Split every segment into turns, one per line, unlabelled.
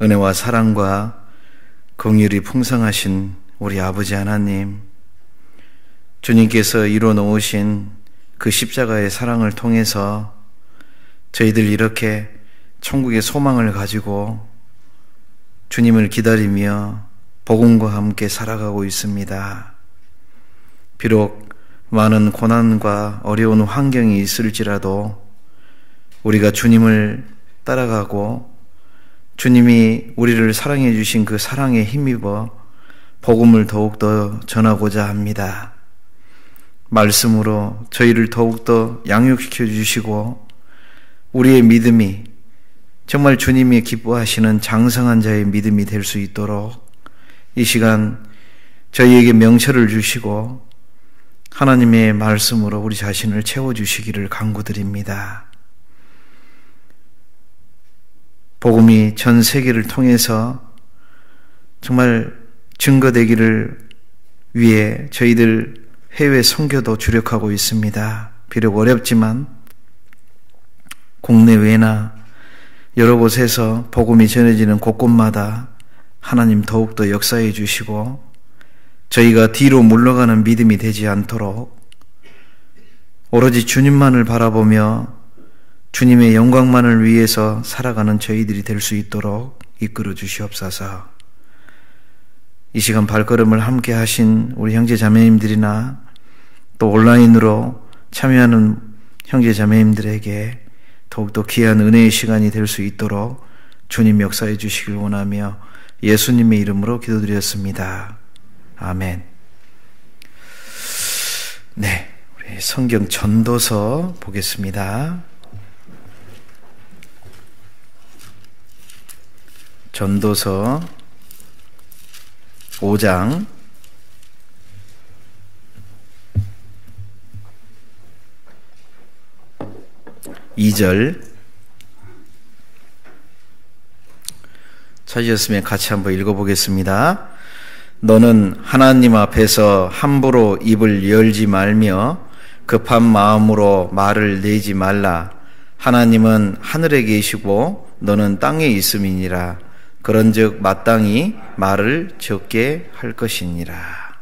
은혜와 사랑과 긍휼이 풍성하신 우리 아버지 하나님, 주님께서 이루어 놓으신 그 십자가의 사랑을 통해서 저희들 이렇게 천국의 소망을 가지고 주님을 기다리며 복음과 함께 살아가고 있습니다. 비록 많은 고난과 어려운 환경이 있을지라도 우리가 주님을 따라가고 주님이 우리를 사랑해 주신 그 사랑에 힘입어 복음을 더욱더 전하고자 합니다. 말씀으로 저희를 더욱더 양육시켜 주시고 우리의 믿음이 정말 주님이 기뻐하시는 장성한 자의 믿음이 될 수 있도록 이 시간 저희에게 명철을 주시고 하나님의 말씀으로 우리 자신을 채워주시기를 간구드립니다. 복음이 전 세계를 통해서 정말 증거되기를 위해 저희들 해외 선교도 주력하고 있습니다. 비록 어렵지만 국내외나 여러 곳에서 복음이 전해지는 곳곳마다 하나님 더욱더 역사해 주시고 저희가 뒤로 물러가는 믿음이 되지 않도록 오로지 주님만을 바라보며 주님의 영광만을 위해서 살아가는 저희들이 될 수 있도록 이끌어 주시옵소서. 이 시간 발걸음을 함께 하신 우리 형제 자매님들이나 또 온라인으로 참여하는 형제 자매님들에게 더욱더 귀한 은혜의 시간이 될 수 있도록 주님 역사해 주시길 원하며 예수님의 이름으로 기도드렸습니다. 아멘. 네, 우리 성경 전도서 보겠습니다. 전도서 5장 2절 찾으셨으면 같이 한번 읽어보겠습니다. 너는 하나님 앞에서 함부로 입을 열지 말며 급한 마음으로 말을 내지 말라. 하나님은 하늘에 계시고 너는 땅에 있음이니라. 그런즉 마땅히 말을 적게 할 것이니라.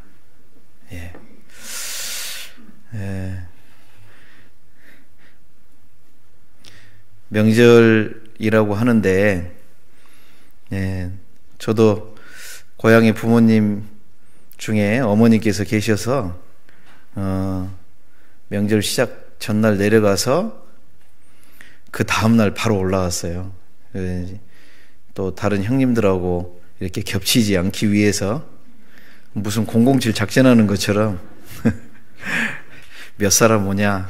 명절이라고 하는데 저도 고향에 부모님 중에 어머니께서 계셔서 명절 시작 전날 내려가서 그 다음날 바로 올라왔어요. 또 다른 형님들하고 이렇게 겹치지 않기 위해서 무슨 007 작전하는 것처럼 몇 사람 오냐,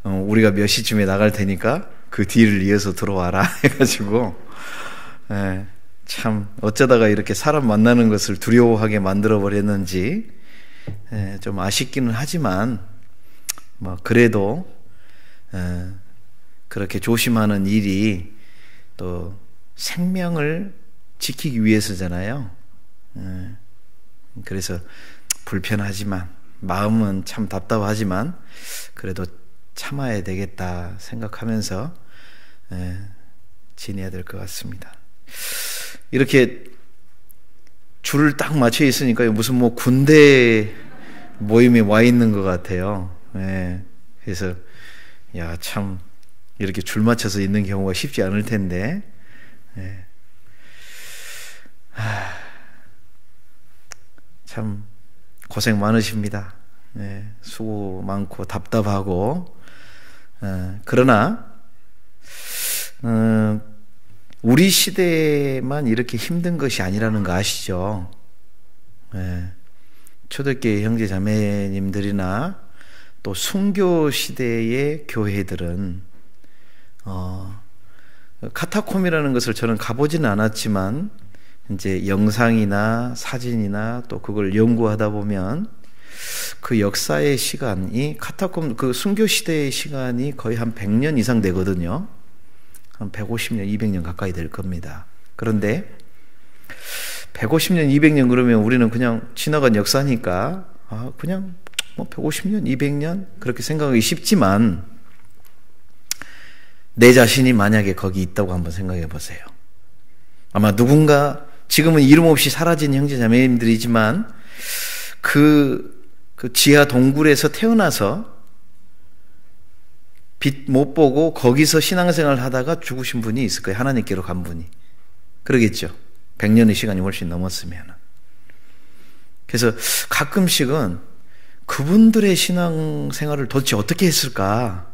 우리가 몇 시쯤에 나갈 테니까 그 뒤를 이어서 들어와라 해가지고 참 어쩌다가 이렇게 사람 만나는 것을 두려워하게 만들어버렸는지 좀 아쉽기는 하지만 뭐 그래도 그렇게 조심하는 일이 또 생명을 지키기 위해서잖아요. 그래서 불편하지만 마음은 참 답답하지만 그래도 참아야 되겠다 생각하면서 지내야 될 것 같습니다. 이렇게 줄을 딱 맞춰 있으니까 무슨 뭐 군대 모임에 와 있는 것 같아요. 그래서 야, 참 이렇게 줄 맞춰서 있는 경우가 쉽지 않을 텐데 참 고생 많으십니다. 수고 많고 답답하고 그러나 우리 시대에만 이렇게 힘든 것이 아니라는 거 아시죠? 초대교회 형제 자매님들이나 또 순교 시대의 교회들은 카타콤이라는 것을 저는 가보지는 않았지만 이제 영상이나 사진이나 또 그걸 연구하다 보면 그 역사의 시간이 카타콤 그 순교 시대의 시간이 거의 한 100년 이상 되거든요. 한 150년, 200년 가까이 될 겁니다. 그런데 150년, 200년 그러면 우리는 그냥 지나간 역사니까 그냥 뭐 150년, 200년 그렇게 생각하기 쉽지만 내 자신이 만약에 거기 있다고 한번 생각해 보세요. 아마 누군가 지금은 이름 없이 사라진 형제 자매님들이지만 그 지하 동굴에서 태어나서 빛 못 보고 거기서 신앙생활을 하다가 죽으신 분이 있을 거예요. 하나님께로 간 분이. 그러겠죠. 100년의 시간이 훨씬 넘었으면. 그래서 가끔씩은 그분들의 신앙생활을 도대체 어떻게 했을까?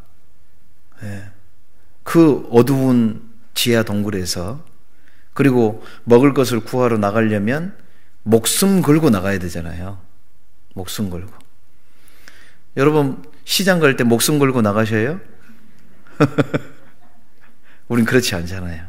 그 어두운 지하 동굴에서, 그리고 먹을 것을 구하러 나가려면 목숨 걸고 나가야 되잖아요. 목숨 걸고. 여러분 시장 갈 때 목숨 걸고 나가셔요? 우린 그렇지 않잖아요.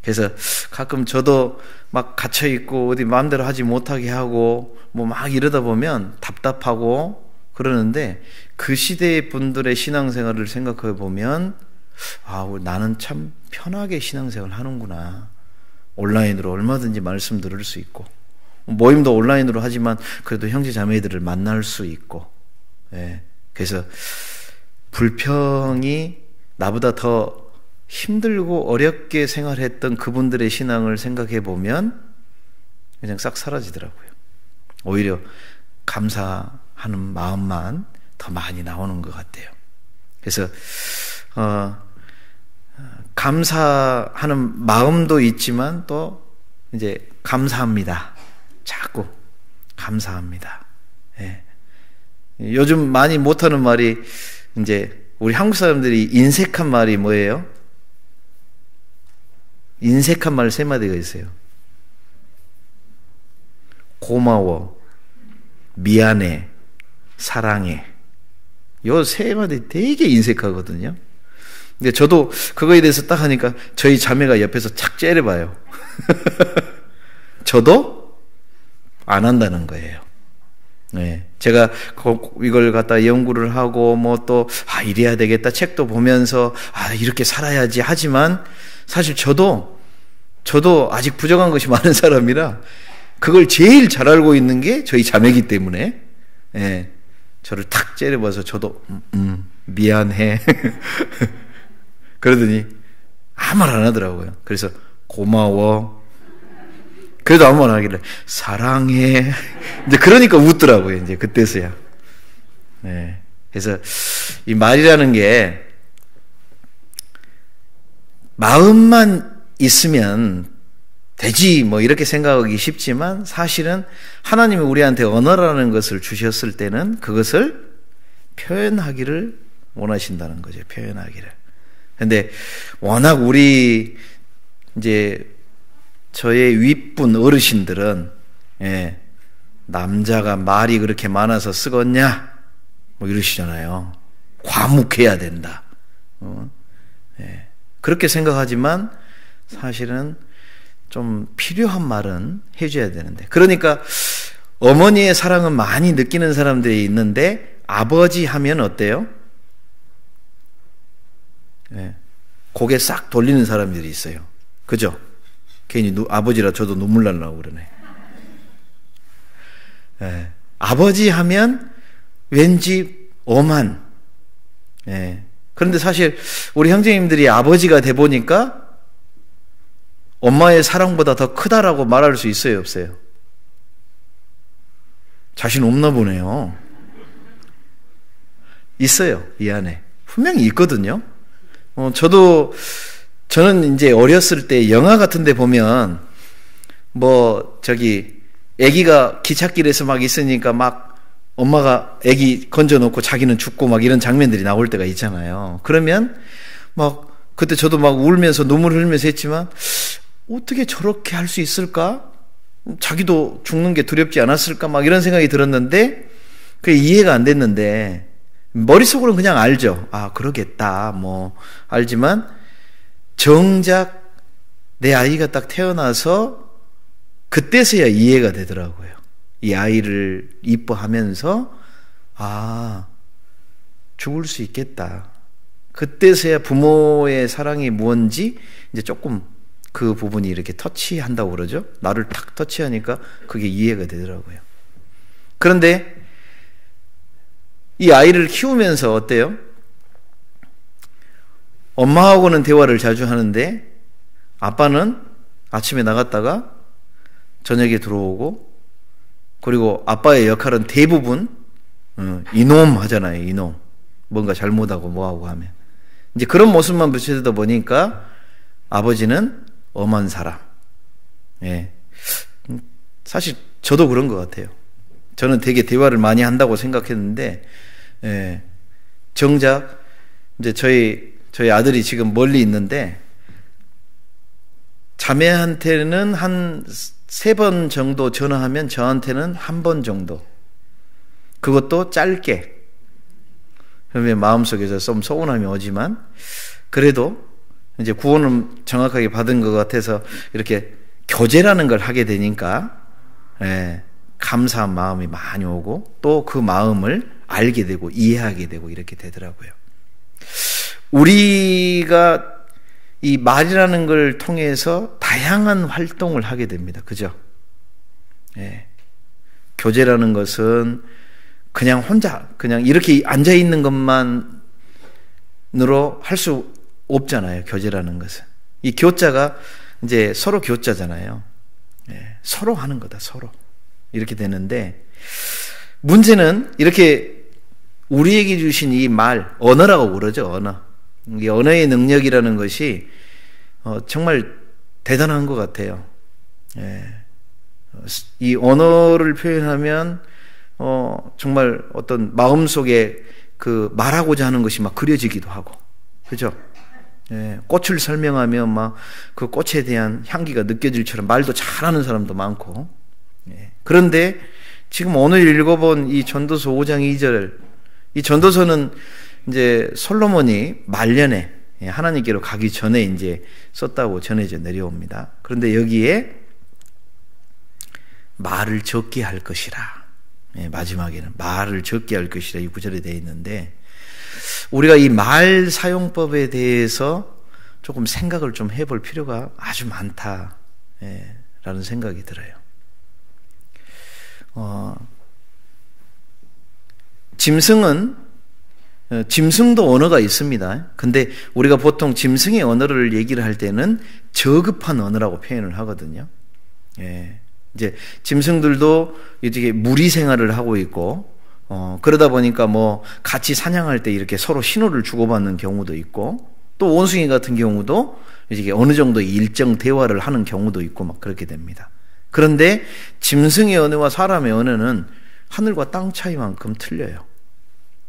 그래서 가끔 저도 막 갇혀있고 어디 마음대로 하지 못하게 하고 뭐 막 이러다 보면 답답하고 그러는데, 그 시대의 분들의 신앙생활을 생각해 보면 나는 참 편하게 신앙생활을 하는구나. 온라인으로 얼마든지 말씀 들을 수 있고, 모임도 온라인으로 하지만 그래도 형제 자매들을 만날 수 있고, 그래서 불평이 나보다 더 힘들고 어렵게 생활했던 그분들의 신앙을 생각해 보면 그냥 싹 사라지더라고요. 오히려 감사하는 마음만 더 많이 나오는 것 같아요. 그래서 감사하는 마음도 있지만 또 이제 감사합니다. 자꾸 감사합니다. 요즘 많이 못하는 말이, 이제 우리 한국 사람들이 인색한 말이 뭐예요? 인색한 말 3마디가 있어요. 고마워, 미안해, 사랑해. 요 3마디 되게 인색하거든요. 근데 저도 그거에 대해서 딱 하니까 저희 자매가 옆에서 착 째려봐요. 저도 안 한다는 거예요. 제가 이걸 갖다 연구를 하고 뭐 또 이래야 되겠다 책도 보면서 이렇게 살아야지 하지만, 사실 저도 아직 부족한 것이 많은 사람이라 그걸 제일 잘 알고 있는 게 저희 자매이기 때문에 저를 탁 째려봐서 저도 미안해 그러더니 아무 말 안 하더라고요. 그래서 고마워, 그래도 아무 말 안 하길래 사랑해, 이제 그러니까 웃더라고요. 이제 그때서야. 그래서 이 말이라는 게 마음만 있으면 되지 뭐 이렇게 생각하기 쉽지만, 사실은 하나님이 우리한테 언어라는 것을 주셨을 때는 그것을 표현하기를 원하신다는 거죠. 표현하기를. 근데 워낙 우리 이제 저의 윗분 어르신들은 남자가 말이 그렇게 많아서 쓰겄냐 뭐 이러시잖아요. 과묵해야 된다. 그렇게 생각하지만 사실은 좀 필요한 말은 해줘야 되는데, 그러니까 어머니의 사랑은 많이 느끼는 사람들이 있는데 아버지 하면 어때요? 고개 싹 돌리는 사람들이 있어요. 그죠? 괜히 아버지라 저도 눈물 나려고 그러네. 아버지 하면 왠지 엄한. 그런데 사실 우리 형제님들이 아버지가 돼 보니까 엄마의 사랑보다 더 크다라고 말할 수 있어요, 없어요? 자신 없나 보네요. 있어요, 이 안에. 분명히 있거든요. 저는 이제 어렸을 때 영화 같은 데 보면 애기가 기찻길에서 막 있으니까 막 엄마가 애기 건져놓고 자기는 죽고 막 이런 장면들이 나올 때가 있잖아요. 그러면 막 그때 저도 막 울면서 눈물 흘리면서 했지만, 어떻게 저렇게 할 수 있을까? 자기도 죽는 게 두렵지 않았을까? 막 이런 생각이 들었는데 그게 이해가 안 됐는데, 머릿속으로는 그냥 알죠. 그러겠다 뭐 알지만, 정작 내 아이가 딱 태어나서 그때서야 이해가 되더라고요. 이 아이를 이뻐하면서 죽을 수 있겠다. 그때서야 부모의 사랑이 뭔지 이제 조금 그 부분이 이렇게 터치한다고 그러죠. 나를 탁 터치하니까 그게 이해가 되더라고요. 그런데 이 아이를 키우면서 어때요? 엄마하고는 대화를 자주 하는데 아침에 나갔다가 저녁에 들어오고, 그리고 아빠의 역할은 대부분 이놈 하잖아요. 이놈. 뭔가 잘못하고 뭐하고 하면. 이제 그런 모습만 비춰다 보니까 아버지는 엄한 사람. 예. 사실 저도 그런 것 같아요. 저는 되게 대화를 많이 한다고 생각했는데, 예. 정작 이제 저희 아들이 지금 멀리 있는데, 자매한테는 한 3번 정도 전화하면 저한테는 1번 정도. 그것도 짧게. 그러면 마음속에서 좀 서운함이 오지만, 그래도 이제 구원을 정확하게 받은 것 같아서 이렇게 교제라는 걸 하게 되니까, 예, 감사한 마음이 많이 오고, 또 그 마음을 알게 되고 이해하게 되고 이렇게 되더라고요. 우리가 이 말이라는 걸 통해서 다양한 활동을 하게 됩니다. 그죠? 예. 교제라는 것은 그냥 혼자, 그냥 이렇게 앉아있는 것만으로 할 수 없잖아요. 교제라는 것은. 이 교자가 이제 서로 교자잖아요. 예. 서로 하는 거다, 서로. 이렇게 되는데, 문제는 이렇게 우리에게 주신 이 말, 언어라고 그러죠, 언어. 이 언어의 능력이라는 것이 정말 대단한 것 같아요. 예. 이 언어를 표현하면 정말 어떤 마음속에 그 말하고자 하는 것이 막 그려지기도 하고, 그죠? 예. 꽃을 설명하면 막 그 꽃에 대한 향기가 느껴질처럼 말도 잘하는 사람도 많고. 예. 그런데 지금 오늘 읽어본 이 전도서 5장 2절, 이 전도서는 이제 솔로몬이 말년에 하나님께로 가기 전에 이제 썼다고 전해져 내려옵니다. 그런데 여기에 말을 적게 할 것이라, 마지막에는 말을 적게 할 것이라 이 구절에 되어 있는데, 우리가 이 말 사용법에 대해서 조금 생각을 좀 해볼 필요가 아주 많다라는 생각이 들어요. 짐승도 언어가 있습니다. 근데 우리가 보통 짐승의 언어를 얘기를 할 때는 저급한 언어라고 표현을 하거든요. 예. 이제 짐승들도 이렇게 무리 생활을 하고 있고, 그러다 보니까 뭐 같이 사냥할 때 이렇게 서로 신호를 주고받는 경우도 있고, 또 원숭이 같은 경우도 이제 어느 정도 일정 대화를 하는 경우도 있고 막 그렇게 됩니다. 그런데 짐승의 언어와 사람의 언어는 하늘과 땅 차이만큼 틀려요.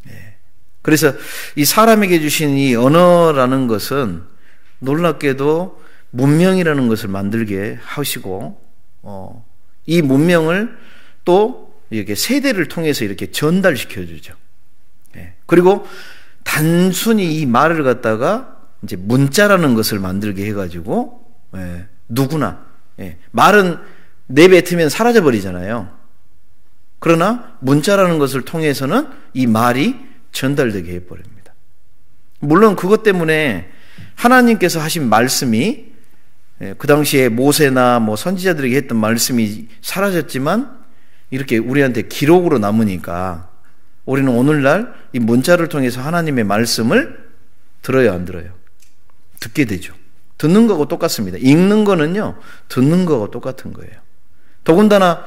예. 그래서 이 사람에게 주신 이 언어라는 것은 놀랍게도 문명이라는 것을 만들게 하시고, 이 문명을 또 이렇게 세대를 통해서 이렇게 전달시켜 주죠. 예. 그리고 단순히 이 말을 갖다가 이제 문자라는 것을 만들게 해가지고, 예, 누구나, 예, 말은 내뱉으면 사라져 버리잖아요. 그러나 문자라는 것을 통해서는 이 말이 전달되게 해버립니다. 물론 그것 때문에 하나님께서 하신 말씀이, 그 당시에 모세나 뭐 선지자들에게 했던 말씀이 사라졌지만 이렇게 우리한테 기록으로 남으니까 우리는 오늘날 이 문자를 통해서 하나님의 말씀을 들어요, 안 들어요? 듣게 되죠. 듣는 거하고 똑같습니다. 읽는 거는요, 듣는 거하고 똑같은 거예요. 더군다나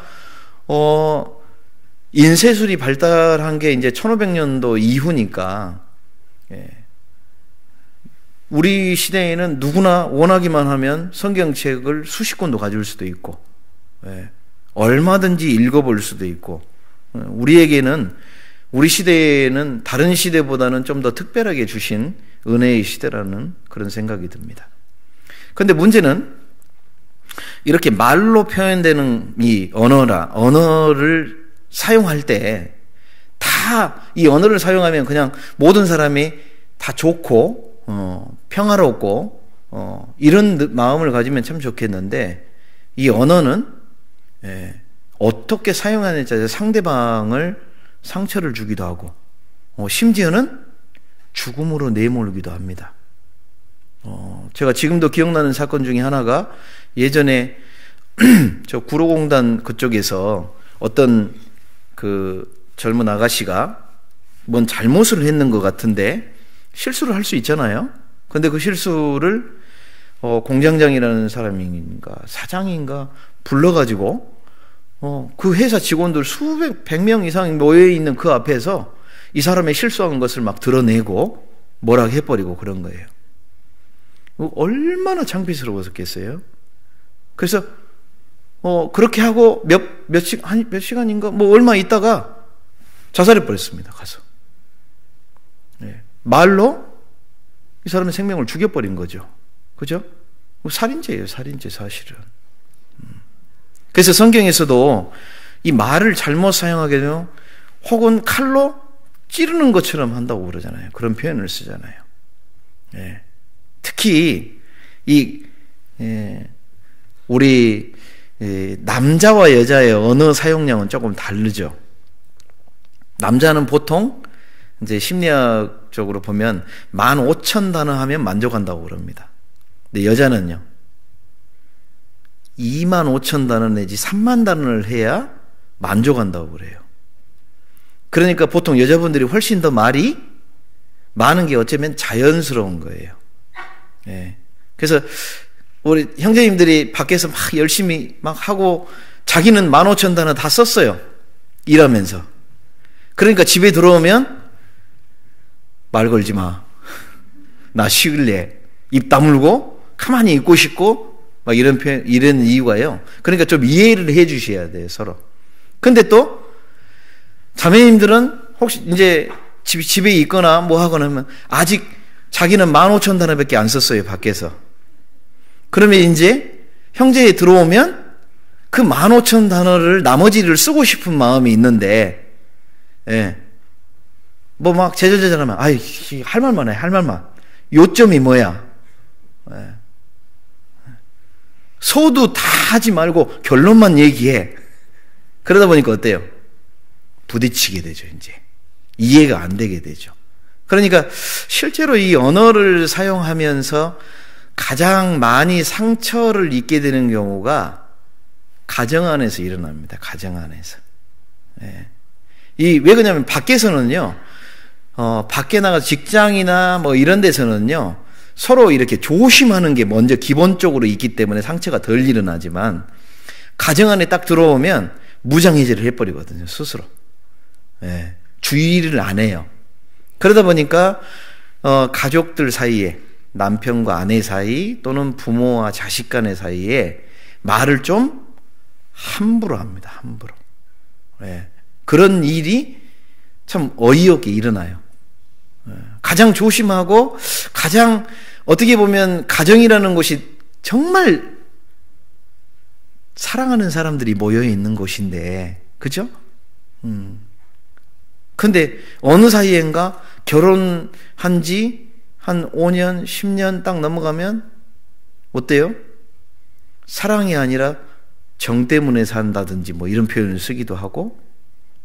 인쇄술이 발달한 게 이제 1500년도 이후니까, 예, 우리 시대에는 누구나 원하기만 하면 성경책을 수십 권도 가질 수도 있고, 예, 얼마든지 읽어볼 수도 있고, 우리에게는, 우리 시대에는 다른 시대보다는 좀 더 특별하게 주신 은혜의 시대라는 그런 생각이 듭니다. 그런데 문제는 이렇게 말로 표현되는 이 언어를 사용할 때 다 이 언어를 사용하면 그냥 모든 사람이 다 좋고 평화롭고 이런 마음을 가지면 참 좋겠는데, 이 언어는, 예, 어떻게 사용하느냐에 따라서 상대방을 상처를 주기도 하고, 심지어는 죽음으로 내몰기도 합니다. 제가 지금도 기억나는 사건 중에 하나가, 예전에 저 구로공단 그쪽에서 어떤 그 젊은 아가씨가 뭔 잘못을 했는 것 같은데, 실수를 할 수 있잖아요. 근데 그 실수를 공장장이라는 사람인가 사장인가 불러가지고 그 회사 직원들 수백, 100명 이상 모여있는 그 앞에서 이 사람의 실수한 것을 막 드러내고 뭐라 해버리고 그런 거예요. 얼마나 창피스러웠겠어요. 그래서 그렇게 하고 몇 시간인가 뭐 얼마 있다가 자살해 버렸습니다. 가서 말로 이 사람의 생명을 죽여버린 거죠. 그죠? 살인죄예요. 살인죄 사실은. 그래서 성경에서도 이 말을 잘못 사용하게 되면 혹은 칼로 찌르는 것처럼 한다고 그러잖아요. 그런 표현을 쓰잖아요. 특히 우리 남자와 여자의 언어 사용량은 조금 다르죠. 남자는 보통 이제 심리학적으로 보면 15,000단어 하면 만족한다고 그럽니다. 근데 여자는요 25,000단어 내지 30,000단어를 해야 만족한다고 그래요. 그러니까 보통 여자분들이 훨씬 더 말이 많은 게 어쩌면 자연스러운 거예요. 그래서 우리 형제님들이 밖에서 막 열심히 막 하고 자기는 15,000단어 다 썼어요. 일하면서. 그러니까 집에 들어오면 말 걸지 마. 나 쉬길래 입 다물고 가만히 있고 싶고 막 이런 이유가요. 그러니까 좀 이해를 해 주셔야 돼요, 서로. 근데 또 자매님들은 혹시 이제 집에 있거나 뭐 하거나 하면 아직 자기는 15,000단어밖에 안 썼어요, 밖에서. 그러면 이제 형제에 들어오면 그 15,000단어를 나머지를 쓰고 싶은 마음이 있는데 뭐 막 제절제절하면 할 말만 해, 할 말만. 요점이 뭐야? 소두 다 하지 말고 결론만 얘기해. 그러다 보니까 어때요? 부딪히게 되죠, 이제. 이해가 안 되게 되죠. 그러니까 실제로 이 언어를 사용하면서 가장 많이 상처를 입게 되는 경우가 가정 안에서 일어납니다. 가정 안에서. 왜 그러냐면 밖에서는요, 밖에 나가서 직장이나 뭐 이런 데서는요, 서로 이렇게 조심하는 게 먼저 기본적으로 있기 때문에 상처가 덜 일어나지만 가정 안에 딱 들어오면 무장해제를 해버리거든요, 스스로. 주의를 안 해요. 그러다 보니까 가족들 사이에 남편과 아내 사이 또는 부모와 자식 간의 사이에 말을 좀 함부로 합니다. 함부로. 그런 일이 참 어이없게 일어나요. 가장 조심하고 가장 어떻게 보면 가정이라는 곳이 정말 사랑하는 사람들이 모여 있는 곳인데, 그죠? 근데 어느 사이엔가 결혼한 지 한 5년, 10년 딱 넘어가면 어때요? 사랑이 아니라 정 때문에 산다든지 뭐 이런 표현을 쓰기도 하고,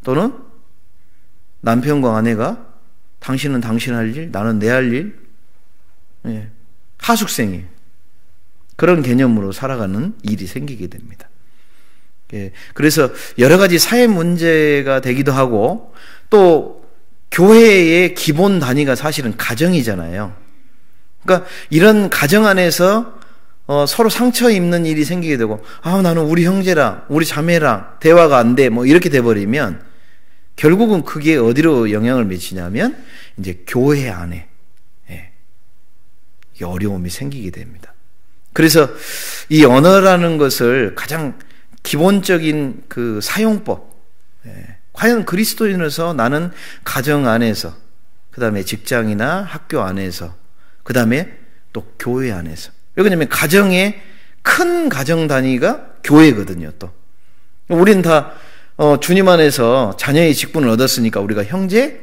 또는 남편과 아내가 당신은 당신 할 일, 나는 내 할 일, 하숙생이 그런 개념으로 살아가는 일이 생기게 됩니다. 그래서 여러 가지 사회 문제가 되기도 하고, 또 교회의 기본 단위가 사실은 가정이잖아요. 그러니까 이런 가정 안에서 서로 상처 입는 일이 생기게 되고, 나는 우리 형제랑 우리 자매랑 대화가 안 돼, 뭐 이렇게 돼버리면 결국은 그게 어디로 영향을 미치냐면 이제 교회 안에 어려움이 생기게 됩니다. 그래서 이 언어라는 것을 가장 기본적인 그 사용법, 과연 그리스도인으로서 나는 가정 안에서, 그 다음에 직장이나 학교 안에서, 그 다음에 또 교회 안에서. 왜냐하면 가정의 큰 가정 단위가 교회거든요. 또 우리는 다 주님 안에서 자녀의 직분을 얻었으니까 우리가 형제,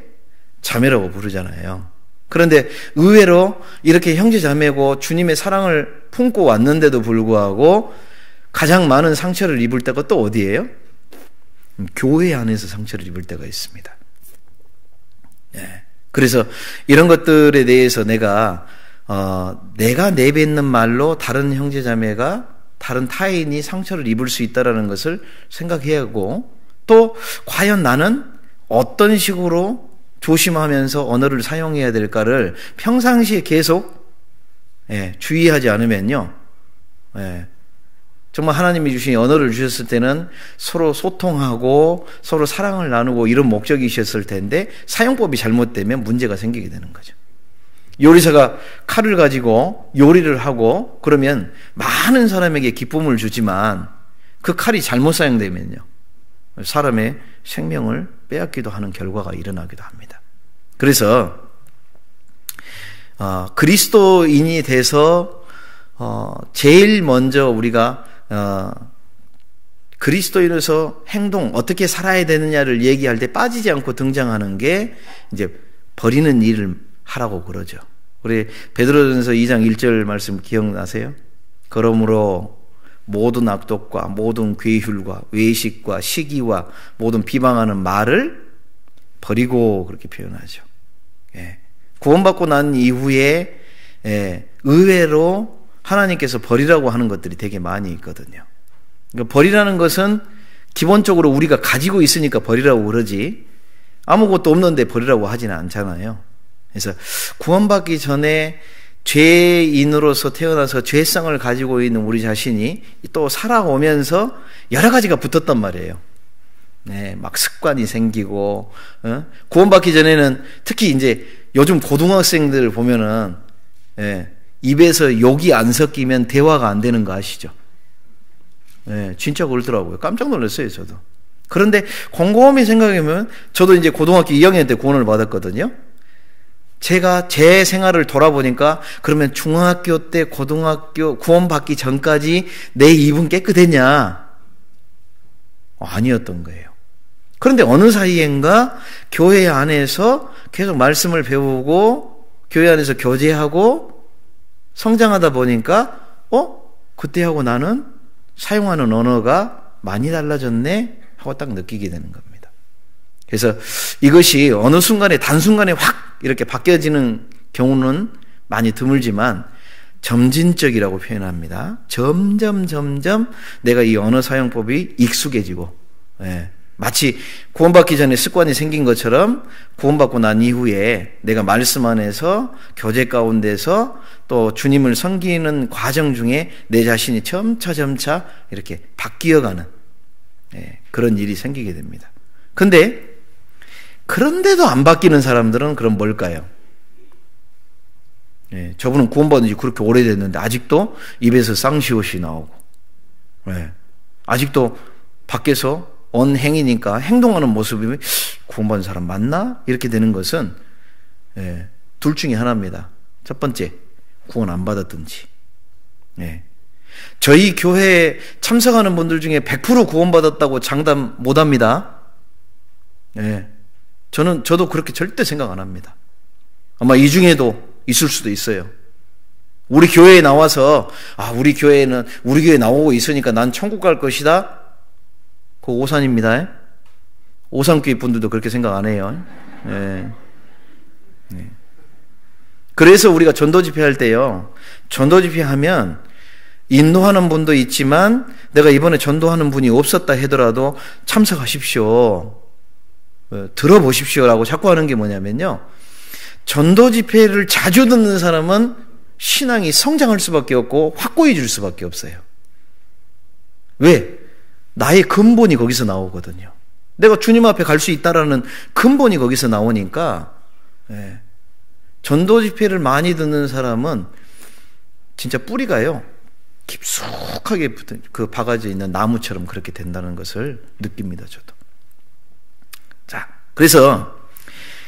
자매라고 부르잖아요. 그런데 의외로 이렇게 형제, 자매고 주님의 사랑을 품고 왔는데도 불구하고 가장 많은 상처를 입을 때가 또 어디예요? 교회 안에서 상처를 입을 때가 있습니다. 그래서 이런 것들에 대해서 내가 내뱉는 말로 다른 형제, 자매가, 다른 타인이 상처를 입을 수 있다는 것을 생각해야 하고, 또 과연 나는 어떤 식으로 조심하면서 언어를 사용해야 될까를 평상시에 계속 주의하지 않으면요, 정말 하나님이 주신 언어를 주셨을 때는 서로 소통하고 서로 사랑을 나누고 이런 목적이셨을 텐데 사용법이 잘못되면 문제가 생기게 되는 거죠. 요리사가 칼을 가지고 요리를 하고 그러면 많은 사람에게 기쁨을 주지만 그 칼이 잘못 사용되면요, 사람의 생명을 빼앗기도 하는 결과가 일어나기도 합니다. 그래서 그리스도인이 돼서 제일 먼저 우리가 그리스도인으로서 행동, 어떻게 살아야 되느냐를 얘기할 때 빠지지 않고 등장하는 게 이제 버리는 일을 하라고 그러죠. 우리 베드로전서 2장 1절 말씀 기억나세요? 그러므로 모든 악독과 모든 괴휼과 외식과 시기와 모든 비방하는 말을 버리고 그렇게 표현하죠. 구원받고 난 이후에 의외로 하나님께서 버리라고 하는 것들이 되게 많이 있거든요. 그러니까 버리라는 것은 기본적으로 우리가 가지고 있으니까 버리라고 그러지 아무것도 없는데 버리라고 하지는 않잖아요. 그래서 구원받기 전에 죄인으로서 태어나서 죄성을 가지고 있는 우리 자신이 또 살아오면서 여러 가지가 붙었단 말이에요. 막 습관이 생기고, 구원받기 전에는 특히 이제 요즘 고등학생들 보면은, 입에서 욕이 안 섞이면 대화가 안 되는 거 아시죠? 진짜 그렇더라고요. 깜짝 놀랐어요, 저도. 그런데 곰곰이 생각해보면, 저도 이제 고등학교 2학년 때 구원을 받았거든요. 제가 제 생활을 돌아보니까, 그러면 중학교 때 고등학교 구원받기 전까지 내 입은 깨끗했냐? 아니었던 거예요. 그런데 어느 사이엔가 교회 안에서 계속 말씀을 배우고, 교회 안에서 교제하고, 성장하다 보니까 그때하고 나는 사용하는 언어가 많이 달라졌네 하고 딱 느끼게 되는 겁니다. 그래서 이것이 어느 순간에 단순간에 확 이렇게 바뀌어지는 경우는 많이 드물지만 점진적이라고 표현합니다. 점점 내가 이 언어 사용법이 익숙해지고, 마치 구원받기 전에 습관이 생긴 것처럼 구원받고 난 이후에 내가 말씀 안에서 교제 가운데서 또 주님을 섬기는 과정 중에 내 자신이 점차 이렇게 바뀌어가는 그런 일이 생기게 됩니다. 그런데도 안 바뀌는 사람들은 그럼 뭘까요? 저분은 구원받은 지 그렇게 오래됐는데 아직도 입에서 쌍시옷이 나오고, 아직도 밖에서 언행이니까 행동하는 모습이 구원받은 사람 맞나? 이렇게 되는 것은 둘 중에 하나입니다. 첫 번째, 구원 안 받았든지. 저희 교회에 참석하는 분들 중에 100% 구원받았다고 장담 못합니다. 저도 그렇게 절대 생각 안 합니다. 아마 이 중에도 있을 수도 있어요. 우리 교회에 나와서 우리 교회 나오고 있으니까 난 천국 갈 것이다. 그거 오산입니다. 오산교회 분들도 그렇게 생각 안 해요. 그래서 우리가 전도 집회할 때요, 전도 집회하면 인도하는 분도 있지만 내가 이번에 전도하는 분이 없었다 하더라도 참석하십시오, 들어보십시오라고 자꾸 하는 게 뭐냐면요, 전도 집회를 자주 듣는 사람은 신앙이 성장할 수밖에 없고 확고해질 수밖에 없어요. 왜? 나의 근본이 거기서 나오거든요. 내가 주님 앞에 갈 수 있다라는 근본이 거기서 나오니까, 전도 집회를 많이 듣는 사람은 진짜 뿌리가요, 깊숙하게 붙은 그 박아져 있는 나무처럼 그렇게 된다는 것을 느낍니다, 저도. 자, 그래서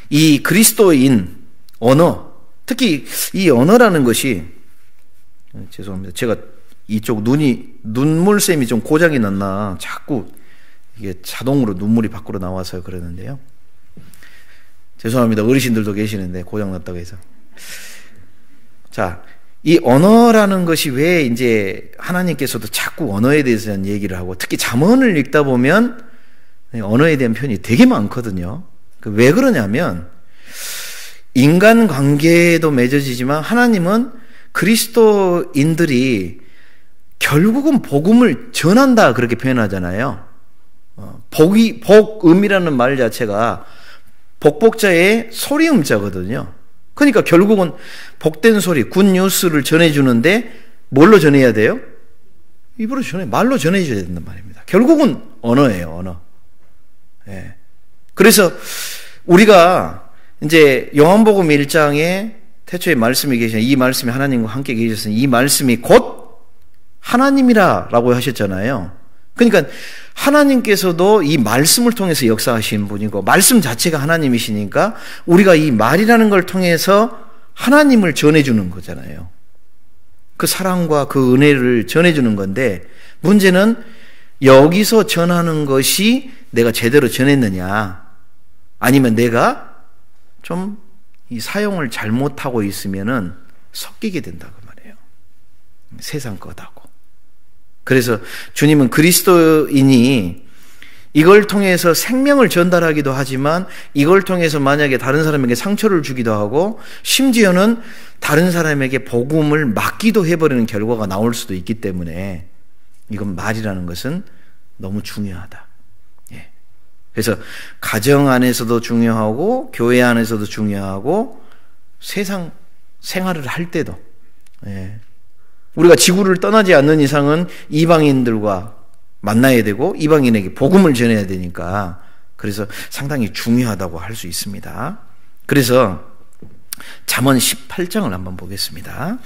이 그리스도인 언어, 특히 이 언어라는 것이, 죄송합니다. 제가 이쪽 눈물샘이 좀 고장이 났나 자꾸 이게 자동으로 눈물이 밖으로 나와서 그러는데요. 죄송합니다. 어르신들도 계시는데 고장 났다고 해서. 자, 이 언어라는 것이 왜 이제 하나님께서도 자꾸 언어에 대해서 얘기를 하고, 특히 잠언을 읽다 보면 언어에 대한 표현이 되게 많거든요. 왜 그러냐면 인간 관계도 맺어지지만 하나님은 그리스도인들이 결국은 복음을 전한다 그렇게 표현하잖아요. 복음이라는 말 자체가 복복자의 소리음자거든요. 그러니까 결국은 복된 소리, 굿뉴스를 전해주는데 뭘로 전해야 돼요? 입으로 말로 전해줘야 된단 말입니다. 결국은 언어예요, 언어. 예. 그래서 우리가 이제 요한복음 1장에 태초에 말씀이 계시는 이 말씀이 하나님과 함께 계셨으니 이 말씀이 곧 하나님이라라고 하셨잖아요. 그러니까 하나님께서도 이 말씀을 통해서 역사하신 분이고 말씀 자체가 하나님이시니까 우리가 이 말이라는 걸 통해서 하나님을 전해주는 거잖아요. 그 사랑과 그 은혜를 전해주는 건데 문제는 여기서 전하는 것이 내가 제대로 전했느냐 아니면 내가 좀 이 사용을 잘못하고 있으면은 섞이게 된다 그 말이에요. 세상 것하고. 그래서 주님은 그리스도인이 이걸 통해서 생명을 전달하기도 하지만 이걸 통해서 만약에 다른 사람에게 상처를 주기도 하고 심지어는 다른 사람에게 복음을 막기도 해버리는 결과가 나올 수도 있기 때문에 이건 말이라는 것은 너무 중요하다. 예. 그래서 가정 안에서도 중요하고 교회 안에서도 중요하고 세상 생활을 할 때도 예. 우리가 지구를 떠나지 않는 이상은 이방인들과 만나야 되고 이방인에게 복음을 전해야 되니까 그래서 상당히 중요하다고 할 수 있습니다. 그래서 잠언 18장을 한번 보겠습니다.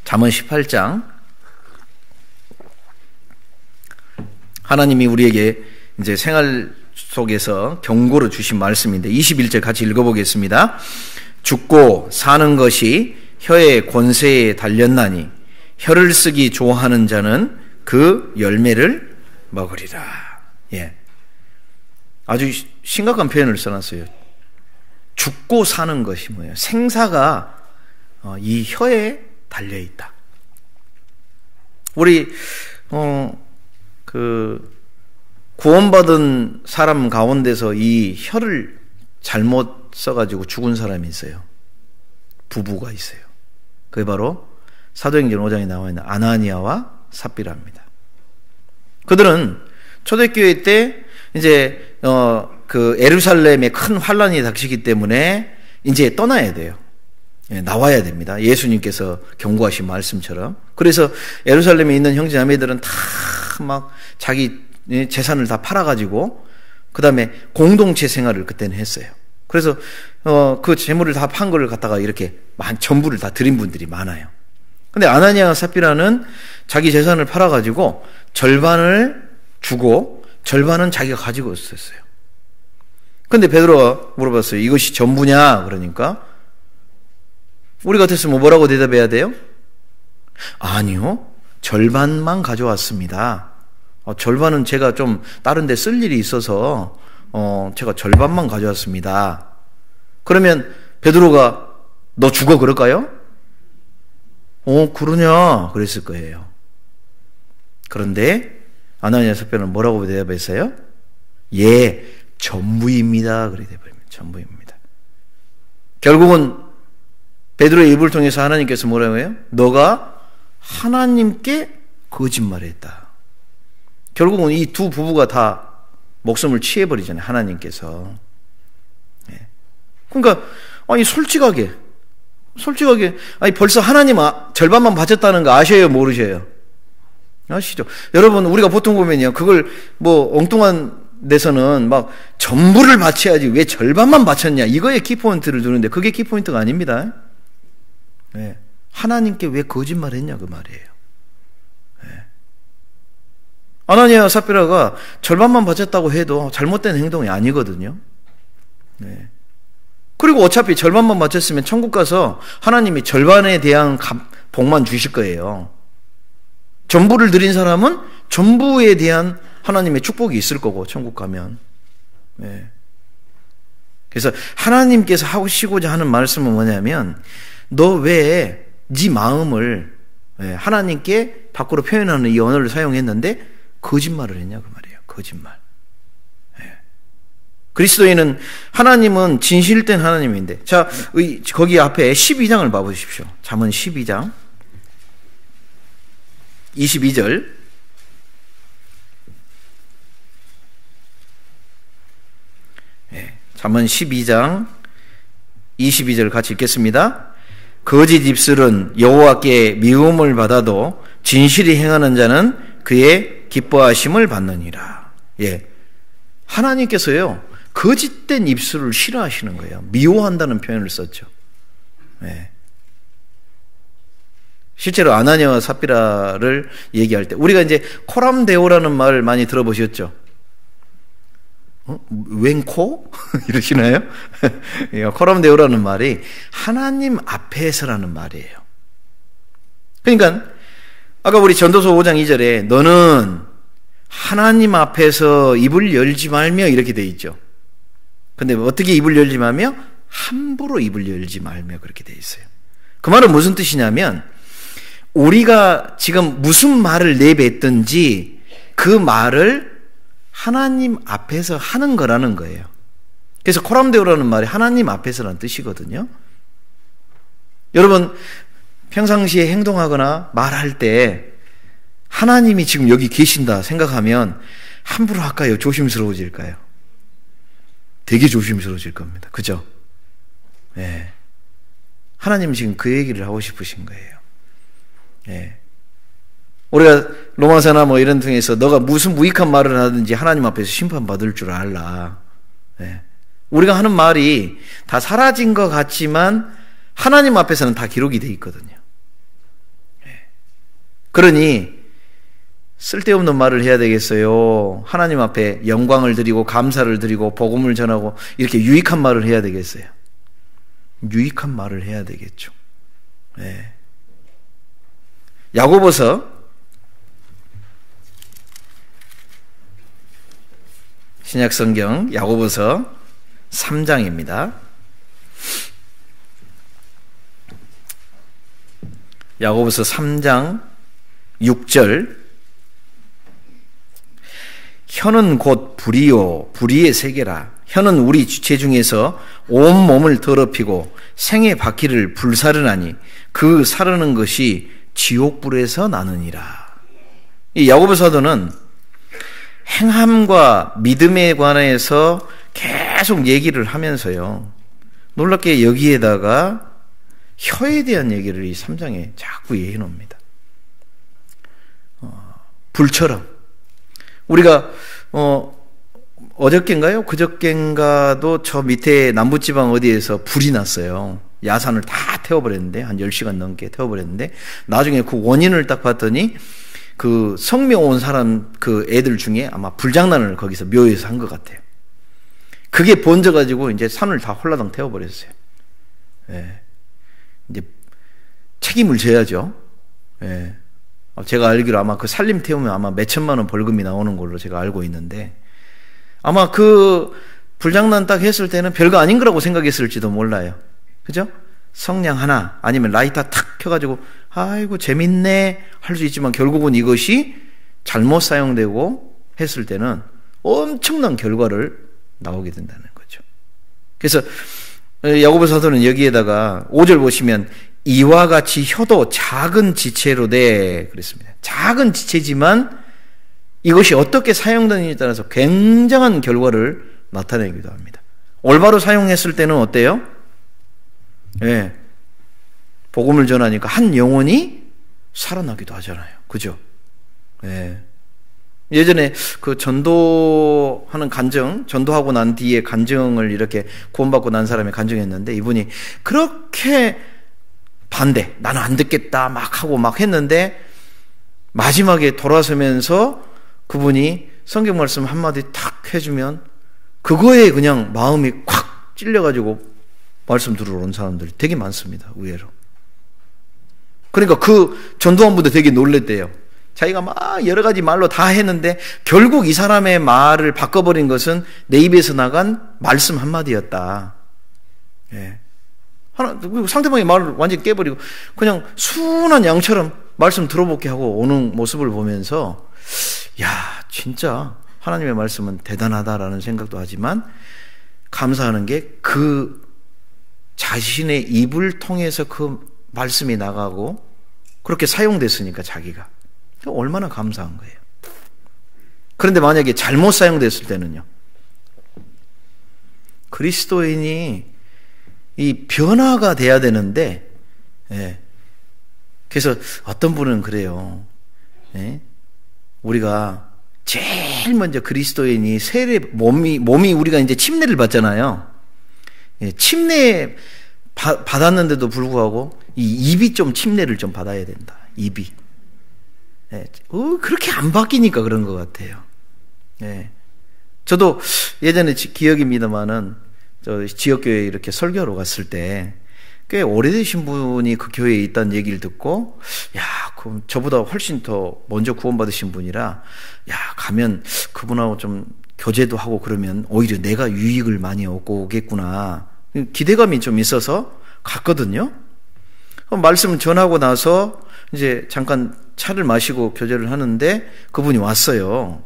잠언 18장 하나님이 우리에게 이제 생활 속에서 경고를 주신 말씀인데 21절 같이 읽어보겠습니다. 죽고 사는 것이 혀의 권세에 달렸나니 혀를 쓰기 좋아하는 자는 그 열매를 먹으리라. 예. 아주 심각한 표현을 써놨어요. 죽고 사는 것이 뭐예요? 생사가 이 혀에 달려있다. 우리 구원받은 사람 가운데서 이 혀를 잘못 써가지고 죽은 사람이 있어요. 부부가 있어요. 그게 바로 사도행전 5장에 나와 있는 아나니아와 삽비라입니다. 그들은 초대교회 때 이제 그 예루살렘에 큰 환란이 닥치기 때문에 이제 떠나야 돼요. 나와야 됩니다. 예수님께서 경고하신 말씀처럼. 그래서 예루살렘에 있는 형제자매들은 다 막 자기 재산을 다 팔아가지고 그 다음에 공동체 생활을 그때는 했어요. 그래서 그 재물을 다 판 거를 갖다가 이렇게 전부를 다 드린 분들이 많아요. 근데 아나니아와 삽비라는 자기 재산을 팔아가지고 절반을 주고 절반은 자기가 가지고 있었어요. 근데 베드로가 물어봤어요. 이것이 전부냐? 그러니까 우리 같았으면 뭐라고 대답해야 돼요? 아니요. 절반만 가져왔습니다. 절반은 제가 좀 다른 데 쓸 일이 있어서 제가 절반만 가져왔습니다. 그러면 베드로가 너 죽어 그럴까요? 그러냐? 그랬을 거예요. 그런데 아나니아 삽비라는 뭐라고 대답했어요? 예, 전부입니다. 그래 대답합니다. 전부입니다. 결국은 베드로의 입을 통해서 하나님께서 뭐라고 해요? 너가 하나님께 거짓말했다. 결국은 이 두 부부가 다 목숨을 취해버리잖아요. 하나님께서. 그러니까 아니 솔직하게 아니 벌써 하나님 절반만 바쳤다는 거 아셔요? 모르셔요? 아시죠? 여러분 우리가 보통 보면요. 그걸 뭐 엉뚱한 데서는 막 전부를 바쳐야지 왜 절반만 바쳤냐 이거에 키포인트를 두는데 그게 키포인트가 아닙니다. 하나님께 왜 거짓말했냐 그 말이에요. 아나니아 삽비라가 절반만 바쳤다고 해도 잘못된 행동이 아니거든요. 그리고 어차피 절반만 바쳤으면 천국 가서 하나님이 절반에 대한 복만 주실 거예요. 전부를 드린 사람은 전부에 대한 하나님의 축복이 있을 거고 천국 가면. 그래서 하나님께서 하시고자 하는 말씀은 뭐냐면 너 왜 네 마음을 하나님께 밖으로 표현하는 이 언어를 사용했는데 거짓말을 했냐 그 말이에요. 거짓말. 그리스도인은 하나님은 진실된 하나님인데 자 거기 앞에 12장을 봐보십시오. 잠언 12장 22절 잠언 12장 22절 같이 읽겠습니다. 거짓 입술은 여호와께 미움을 받아도 진실이 행하는 자는 그의 기뻐하심을 받느니라. 예, 하나님께서요 거짓된 입술을 싫어하시는 거예요. 미워한다는 표현을 썼죠. 예. 실제로 아나니아와 삽비라를 얘기할 때 우리가 이제 코람데오라는 말을 많이 들어보셨죠? 웬코? 이러시나요? 코람데오라는 말이 하나님 앞에서라는 말이에요. 그러니까 아까 우리 전도서 5장 2절에 너는 하나님 앞에서 입을 열지 말며 이렇게 돼 있죠. 근데 어떻게 입을 열지 말며? 함부로 입을 열지 말며 그렇게 돼 있어요. 그 말은 무슨 뜻이냐면 우리가 지금 무슨 말을 내뱉든지 그 말을 하나님 앞에서 하는 거라는 거예요. 그래서 코람데오라는 말이 하나님 앞에서라는 뜻이거든요. 여러분 평상시에 행동하거나 말할 때 하나님이 지금 여기 계신다 생각하면 함부로 할까요? 조심스러워질까요? 되게 조심스러워질 겁니다. 그죠? 네. 하나님은 지금 그 얘기를 하고 싶으신 거예요. 네. 우리가 로마서나 뭐 이런 등에서 너가 무슨 무익한 말을 하든지 하나님 앞에서 심판받을 줄 알라. 네. 우리가 하는 말이 다 사라진 것 같지만 하나님 앞에서는 다 기록이 돼 있거든요. 네. 그러니 쓸데없는 말을 해야 되겠어요? 하나님 앞에 영광을 드리고 감사를 드리고 복음을 전하고 이렇게 유익한 말을 해야 되겠어요? 유익한 말을 해야 되겠죠. 네. 야고보서 신약성경 야고보서 3장입니다. 야고보서 3장 6절 혀는 곧 불이요 불의의 세계라. 혀는 우리 주체 중에서 온 몸을 더럽히고 생의 바퀴를 불사르나니 그 사르는 것이 지옥불에서 나느니라. 이 야고보 사도는 행함과 믿음에 관해서 계속 얘기를 하면서요. 놀랍게 여기에다가 혀에 대한 얘기를 이 3장에 자꾸 얘기해 놓습니다. 불처럼. 우리가 어저께인가요? 그저께인가도 저 밑에 남부지방 어디에서 불이 났어요. 야산을 다 태워버렸는데 한 10시간 넘게 태워버렸는데 나중에 그 원인을 딱 봤더니 그 성묘 온 사람 그 애들 중에 아마 불장난을 거기서 묘에서 한 것 같아요. 그게 번져가지고 이제 산을 다 홀라당 태워버렸어요. 예. 이제 책임을 져야죠. 예. 제가 알기로 아마 그 산림 태우면 아마 몇천만 원 벌금이 나오는 걸로 제가 알고 있는데 아마 그 불장난 딱 했을 때는 별거 아닌 거라고 생각했을지도 몰라요. 그죠? 성냥 하나 아니면 라이터 탁 켜가지고 아이고 재밌네 할 수 있지만 결국은 이것이 잘못 사용되고 했을 때는 엄청난 결과를 나오게 된다는 거죠. 그래서 야고보 사도는 여기에다가 5절 보시면 이와 같이 혀도 작은 지체로 돼 그랬습니다. 작은 지체지만 이것이 어떻게 사용되느냐에 따라서 굉장한 결과를 나타내기도 합니다. 올바로 사용했을 때는 어때요? 예. 복음을 전하니까 한 영혼이 살아나기도 하잖아요. 그죠? 예. 예전에 그 전도하는 간증, 전도하고 난 뒤에 간증을 이렇게 구원받고 난 사람이 간증했는데 이분이 그렇게 반대, 나는 안 듣겠다 막 하고 막 했는데 마지막에 돌아서면서 그분이 성경 말씀 한마디 탁 해주면 그거에 그냥 마음이 콱 찔려가지고 말씀 들으러 온 사람들이 되게 많습니다. 의외로. 그러니까 그 전도한 분도 되게 놀랬대요. 자기가 막 여러 가지 말로 다 했는데 결국 이 사람의 말을 바꿔버린 것은 내 입에서 나간 말씀 한마디였다. 예. 상대방의 말을 완전히 깨버리고 그냥 순한 양처럼 말씀 들어보게 하고 오는 모습을 보면서 야 진짜 하나님의 말씀은 대단하다라는 생각도 하지만 감사하는 게 그 자신의 입을 통해서 그 말씀이 나가고 그렇게 사용됐으니까 자기가 얼마나 감사한 거예요. 그런데 만약에 잘못 사용됐을 때는요. 그리스도인이 이 변화가 돼야 되는데, 예. 그래서 어떤 분은 그래요. 예. 우리가 제일 먼저 그리스도인이 몸이 우리가 이제 침례를 받잖아요. 예. 침례 받았는데도 불구하고 이 입이 좀 침례를 좀 받아야 된다. 입이. 예. 그렇게 안 바뀌니까 그런 것 같아요. 예. 저도 예전에 기억입니다만은 저 지역교회에 이렇게 설교하러 갔을 때 꽤 오래되신 분이 그 교회에 있다는 얘기를 듣고, 야, 그럼 저보다 훨씬 더 먼저 구원받으신 분이라, 야, 가면 그분하고 좀 교제도 하고 그러면 오히려 내가 유익을 많이 얻고 오겠구나. 기대감이 좀 있어서 갔거든요. 말씀을 전하고 나서 이제 잠깐 차를 마시고 교제를 하는데 그분이 왔어요.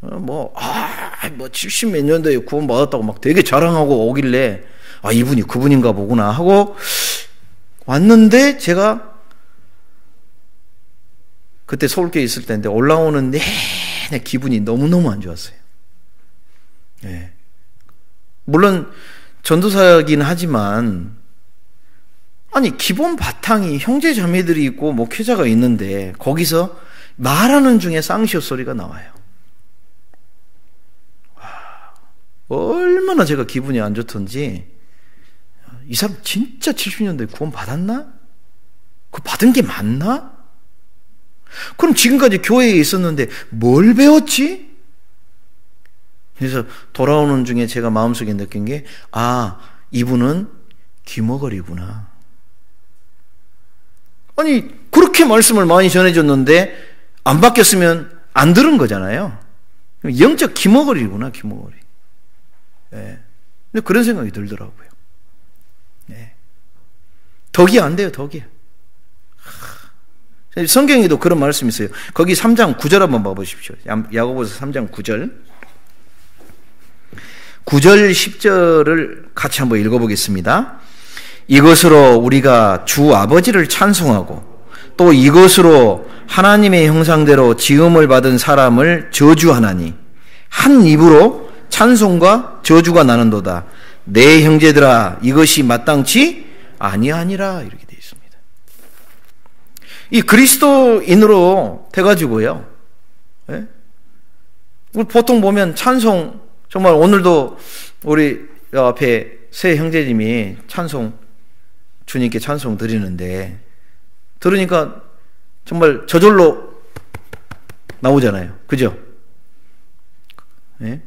70몇 년도에 구원받았다고 막 되게 자랑하고 오길래, 이분이 그분인가 보구나 하고 왔는데, 제가 그때 서울교회에 있을 때인데 올라오는 내내 기분이 너무너무 안 좋았어요. 예. 물론 전도사이긴 하지만, 아니, 기본 바탕이 형제 자매들이 있고 목회자가 있는데 거기서 말하는 중에 쌍시옷 소리가 나와요. 얼마나 제가 기분이 안 좋던지, 이 사람 진짜 70년도에 구원 받았나? 그 받은 게 맞나? 그럼 지금까지 교회에 있었는데 뭘 배웠지? 그래서 돌아오는 중에 제가 마음속에 느낀 게, 이분은 귀머거리구나. 아니, 그렇게 말씀을 많이 전해줬는데 안 바뀌었으면 안 들은 거잖아요. 영적 귀머거리구나, 귀머거리. 네. 근데 그런 생각이 들더라고요. 네. 덕이 안 돼요, 덕이. 성경에도 그런 말씀이 있어요. 거기 3장 9절 한번 봐보십시오. 야고보서 3장 9절. 9절 10절을 같이 한번 읽어보겠습니다. 이것으로 우리가 주 아버지를 찬송하고 또 이것으로 하나님의 형상대로 지음을 받은 사람을 저주하나니 한 입으로 찬송과 저주가 나는도다. 내 형제들아, 이것이 마땅치 아니하니라. 이렇게 되어 있습니다. 이 그리스도인으로 돼가지고요, 예? 우리 보통 보면 찬송, 정말 오늘도 우리 앞에 새 형제님이 찬송, 주님께 찬송 드리는데 들으니까 정말 저절로 나오잖아요. 그죠? 예?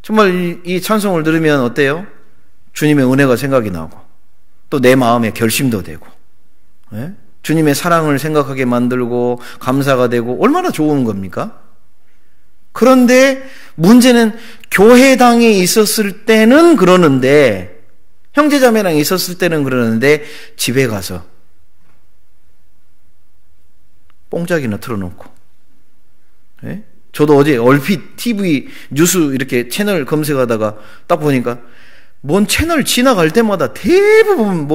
정말 이 찬송을 들으면 어때요? 주님의 은혜가 생각이 나고 또 내 마음에 결심도 되고, 예? 주님의 사랑을 생각하게 만들고 감사가 되고 얼마나 좋은 겁니까? 그런데 문제는 교회당에 있었을 때는 그러는데, 형제자매랑 있었을 때는 그러는데 집에 가서 뽕짝이나 틀어놓고, 예? 저도 어제 얼핏 TV 뉴스 이렇게 채널 검색하다가 딱 보니까 뭔 채널 지나갈 때마다 대부분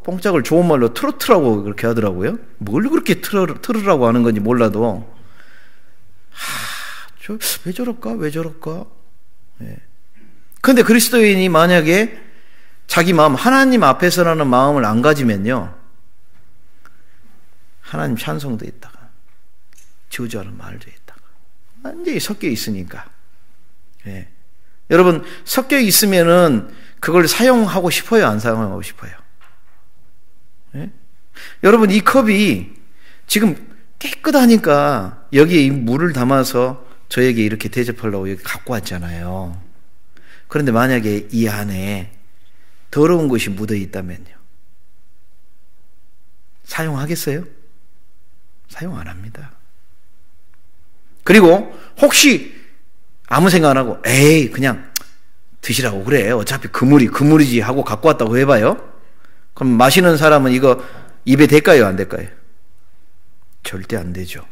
뽕짝을 좋은 말로 트로트라고 그렇게 하더라고요. 뭘 그렇게 틀으라고 하는 건지 몰라도, 왜 저럴까? 예. 근데 그리스도인이 만약에 자기 마음, 하나님 앞에서라는 마음을 안 가지면요, 하나님 찬송도 있다가 저주하는 말도 있다가 완전히 섞여 있으니까. 예. 여러분, 섞여 있으면은 그걸 사용하고 싶어요, 안 사용하고 싶어요? 예? 여러분, 이 컵이 지금 깨끗하니까 여기에 이 물을 담아서 저에게 이렇게 대접하려고 여기 갖고 왔잖아요. 그런데 만약에 이 안에 더러운 것이 묻어 있다면요, 사용하겠어요? 사용 안 합니다. 그리고 혹시 아무 생각 안 하고 그냥 드시라고 그래, 어차피 그물이지 하고 갖고 왔다고 해봐요. 그럼 마시는 사람은 이거 입에 될까요, 안 될까요? 절대 안 되죠.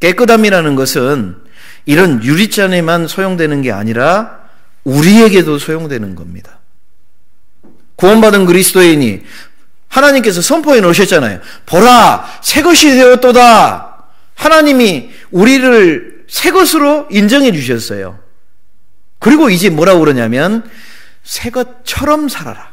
깨끗함이라는 것은 이런 유리잔에만 소용되는 게 아니라 우리에게도 소용되는 겁니다. 구원받은 그리스도인이 하나님께서 선포해 놓으셨잖아요. 보라, 새 것이 되었도다. 하나님이 우리를 새 것으로 인정해 주셨어요. 그리고 이제 뭐라고 그러냐면 새 것처럼 살아라.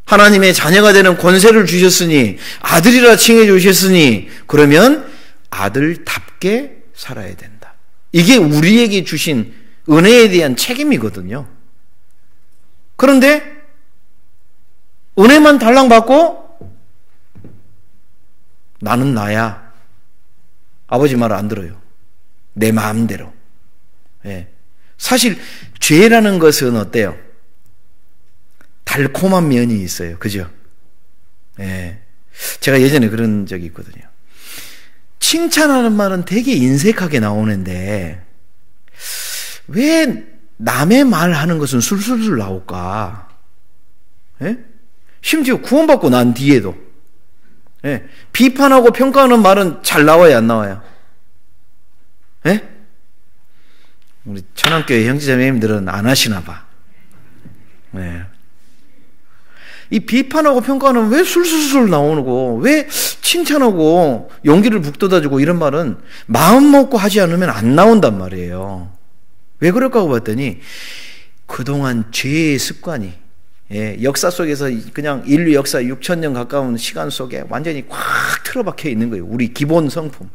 하나님의 자녀가 되는 권세를 주셨으니 아들이라 칭해 주셨으니 그러면 아들답게 살아야 된다. 이게 우리에게 주신 은혜에 대한 책임이거든요. 그런데 은혜만 달랑받고 나는 나야. 아버지 말 안 들어요. 내 마음대로. 예. 사실 죄라는 것은 어때요? 달콤한 면이 있어요. 그죠? 예. 제가 예전에 그런 적이 있거든요. 칭찬하는 말은 되게 인색하게 나오는데 왜 남의 말하는 것은 술술술 나올까? 예? 심지어 구원받고 난 뒤에도 예. 비판하고 평가하는 말은 잘 나와요, 안 나와요? 예? 우리 천안교회 형제자매님들은 안 하시나 봐. 예. 이 비판하고 평가는 왜 술술술 나오고 왜 칭찬하고 용기를 북돋아주고 이런 말은 마음 먹고 하지 않으면 안 나온단 말이에요. 왜 그럴까 하고 봤더니 그동안 죄의 습관이 역사 속에서 그냥 인류 역사 6,000년 가까운 시간 속에 완전히 꽉 틀어박혀 있는 거예요. 우리 기본 성품.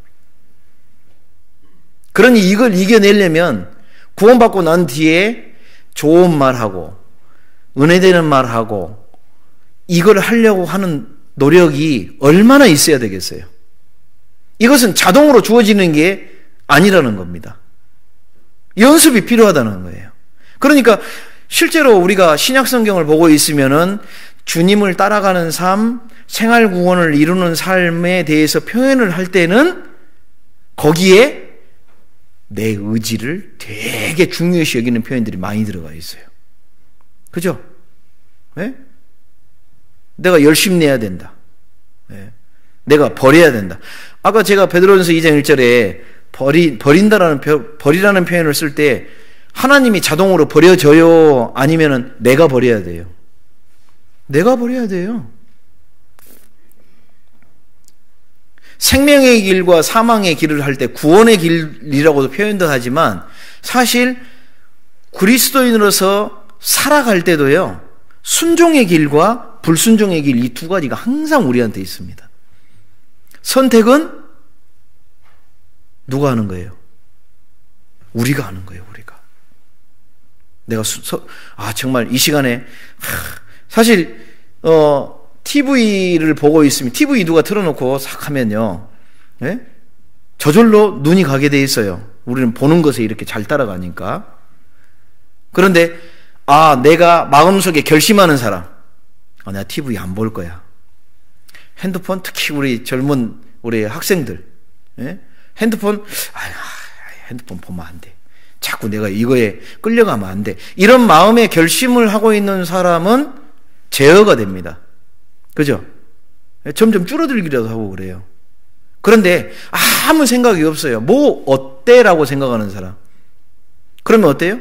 그러니 이걸 이겨내려면 구원받고 난 뒤에 좋은 말하고 은혜되는 말하고 이걸 하려고 하는 노력이 얼마나 있어야 되겠어요? 이것은 자동으로 주어지는 게 아니라는 겁니다. 연습이 필요하다는 거예요. 그러니까 실제로 우리가 신약 성경을 보고 있으면은 주님을 따라가는 삶, 생활 구원을 이루는 삶에 대해서 표현을 할 때는 거기에 내 의지를 되게 중요시 여기는 표현들이 많이 들어가 있어요. 그죠? 네? 내가 열심히 내야 된다. 네. 내가 버려야 된다. 아까 제가 베드로전서 2장 1절에 버리라는 표현을 쓸 때 하나님이 자동으로 버려져요? 아니면은 내가 버려야 돼요? 내가 버려야 돼요. 생명의 길과 사망의 길을 할 때 구원의 길이라고도 표현도 하지만 사실 그리스도인으로서 살아갈 때도요. 순종의 길과 불순종의 길 이 두 가지가 항상 우리한테 있습니다. 선택은 누가 하는 거예요? 우리가 하는 거예요. 우리가. 내가 정말 이 시간에 사실 TV를 보고 있으면 TV 누가 틀어놓고 싹 하면요. 예? 저절로 눈이 가게 돼 있어요. 우리는 보는 것에 이렇게 잘 따라가니까. 그런데 내가 마음속에 결심하는 사람. 내가 TV 안 볼 거야. 핸드폰 특히 우리 젊은 우리 학생들. 예? 핸드폰 보면 안 돼. 자꾸 내가 이거에 끌려가면 안 돼. 이런 마음의 결심을 하고 있는 사람은 제어가 됩니다. 그죠? 점점 줄어들기라도 하고 그래요. 그런데 아무 생각이 없어요. 뭐 어때라고 생각하는 사람. 그러면 어때요?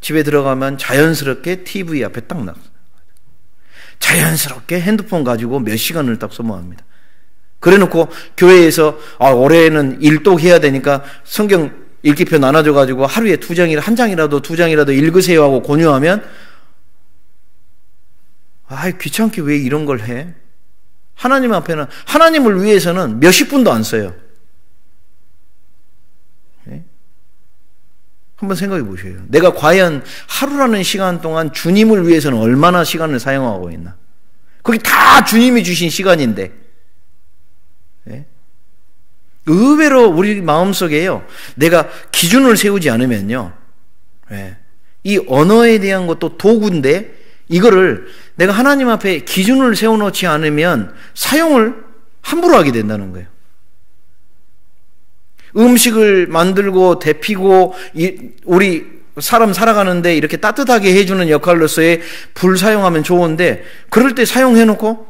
집에 들어가면 자연스럽게 TV 앞에 딱 나. 자연스럽게 핸드폰 가지고 몇 시간을 딱 소모합니다. 그래놓고 교회에서 올해는 일독해야 되니까 성경 읽기표 나눠줘가지고 하루에 한 장이라도 두 장이라도 읽으세요 하고 권유하면 귀찮게 왜 이런 걸 해? 하나님 앞에는 하나님을 위해서는 몇십 분도 안 써요. 네? 한번 생각해 보세요. 내가 과연 하루라는 시간 동안 주님을 위해서는 얼마나 시간을 사용하고 있나? 그게 다 주님이 주신 시간인데. 네? 의외로 우리 마음속에요. 내가 기준을 세우지 않으면요. 네. 이 언어에 대한 것도 도구인데 이거를 내가 하나님 앞에 기준을 세워놓지 않으면 사용을 함부로 하게 된다는 거예요. 음식을 만들고 데피고 우리 사람 살아가는데 이렇게 따뜻하게 해주는 역할로서의 불 사용하면 좋은데 그럴 때 사용해놓고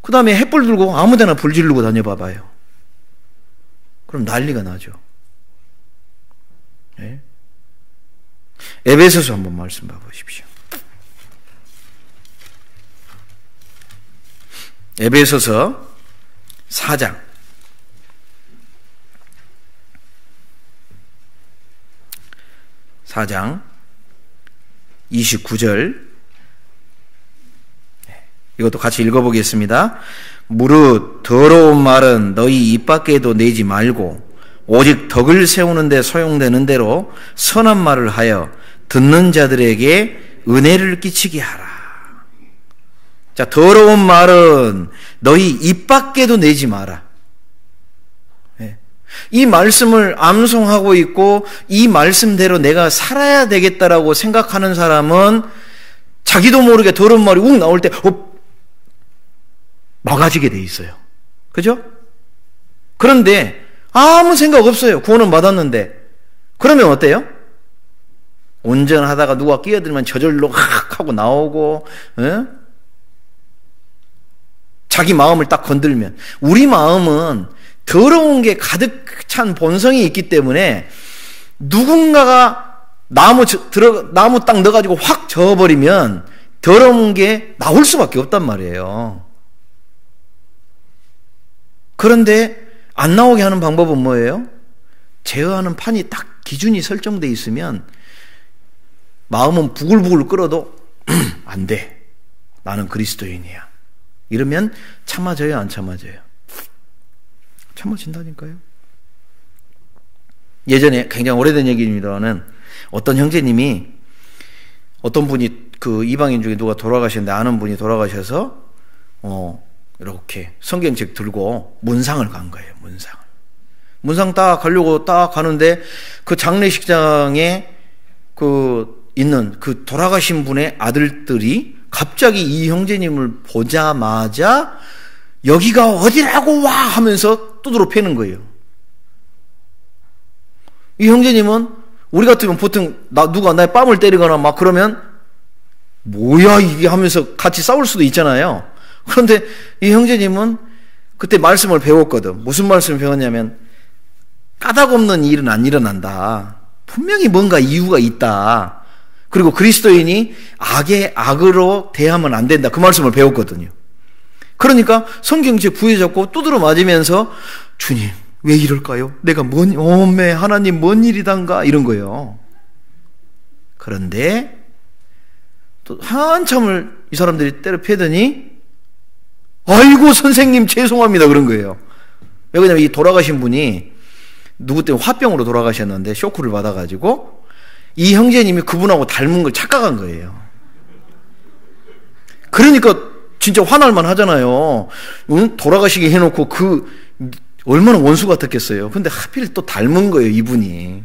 그 다음에 햇불 들고 아무데나 불 지르고 다녀봐봐요. 그럼 난리가 나죠. 네? 에베소서 한번 말씀 봐보십시오. 에베소서 4장 4장 29절 이것도 같이 읽어보겠습니다. 무릇 더러운 말은 너희 입 밖에도 내지 말고 오직 덕을 세우는 데 소용되는 대로 선한 말을 하여 듣는 자들에게 은혜를 끼치게 하라. 자, 더러운 말은 너희 입 밖에도 내지 마라. 이 말씀을 암송하고 있고 이 말씀대로 내가 살아야 되겠다라고 생각하는 사람은 자기도 모르게 더러운 말이 욱 나올 때 막아지게 돼 있어요. 그죠? 그런데 아무 생각 없어요. 구원은 받았는데. 그러면 어때요? 운전하다가 누가 끼어들면 저절로 확 하고 나오고, 자기 마음을 딱 건들면. 우리 마음은 더러운 게 가득 찬 본성이 있기 때문에 누군가가 나무 딱 넣어가지고 확 저어버리면 더러운 게 나올 수밖에 없단 말이에요. 그런데 안 나오게 하는 방법은 뭐예요? 제어하는 판이 딱 기준이 설정되어 있으면 마음은 부글부글 끓어도 안 돼. 나는 그리스도인이야. 이러면 참아져요, 안 참아져요? 참아진다니까요. 예전에 굉장히 오래된 얘기입니다만 어떤 형제님이 어떤 분이 그 이방인 중에 누가 돌아가셨는데 아는 분이 돌아가셔서 이렇게 성경책 들고 문상을 간 거예요. 문상 딱 가려고 딱 가는데 그 장례식장에 있는 그 돌아가신 분의 아들들이 갑자기 이 형제님을 보자마자 여기가 어디라고 와 하면서 두드러 패는 거예요. 이 형제님은 우리 같으면 보통 누가 나의 뺨을 때리거나 막 그러면 뭐야 이게 하면서 같이 싸울 수도 있잖아요. 그런데 이 형제님은 그때 말씀을 배웠거든. 무슨 말씀을 배웠냐면 까닭 없는 일은 안 일어난다. 분명히 뭔가 이유가 있다. 그리고 그리스도인이 악에 악으로 대하면 안 된다. 그 말씀을 배웠거든요. 그러니까 성경책 부여잡고 두드러 맞으면서 주님 왜 이럴까요? 내가 하나님 뭔 일이단가 이런 거예요. 그런데 또 한참을 이 사람들이 때려 패더니 아이고 선생님 죄송합니다 그런 거예요. 왜냐면 이 돌아가신 분이 누구 때문에 화병으로 돌아가셨는데 쇼크를 받아가지고 이 형제님이 그분하고 닮은 걸 착각한 거예요. 그러니까 진짜 화날만 하잖아요. 돌아가시게 해놓고 얼마나 원수 같았겠어요. 근데 하필 또 닮은 거예요, 이분이.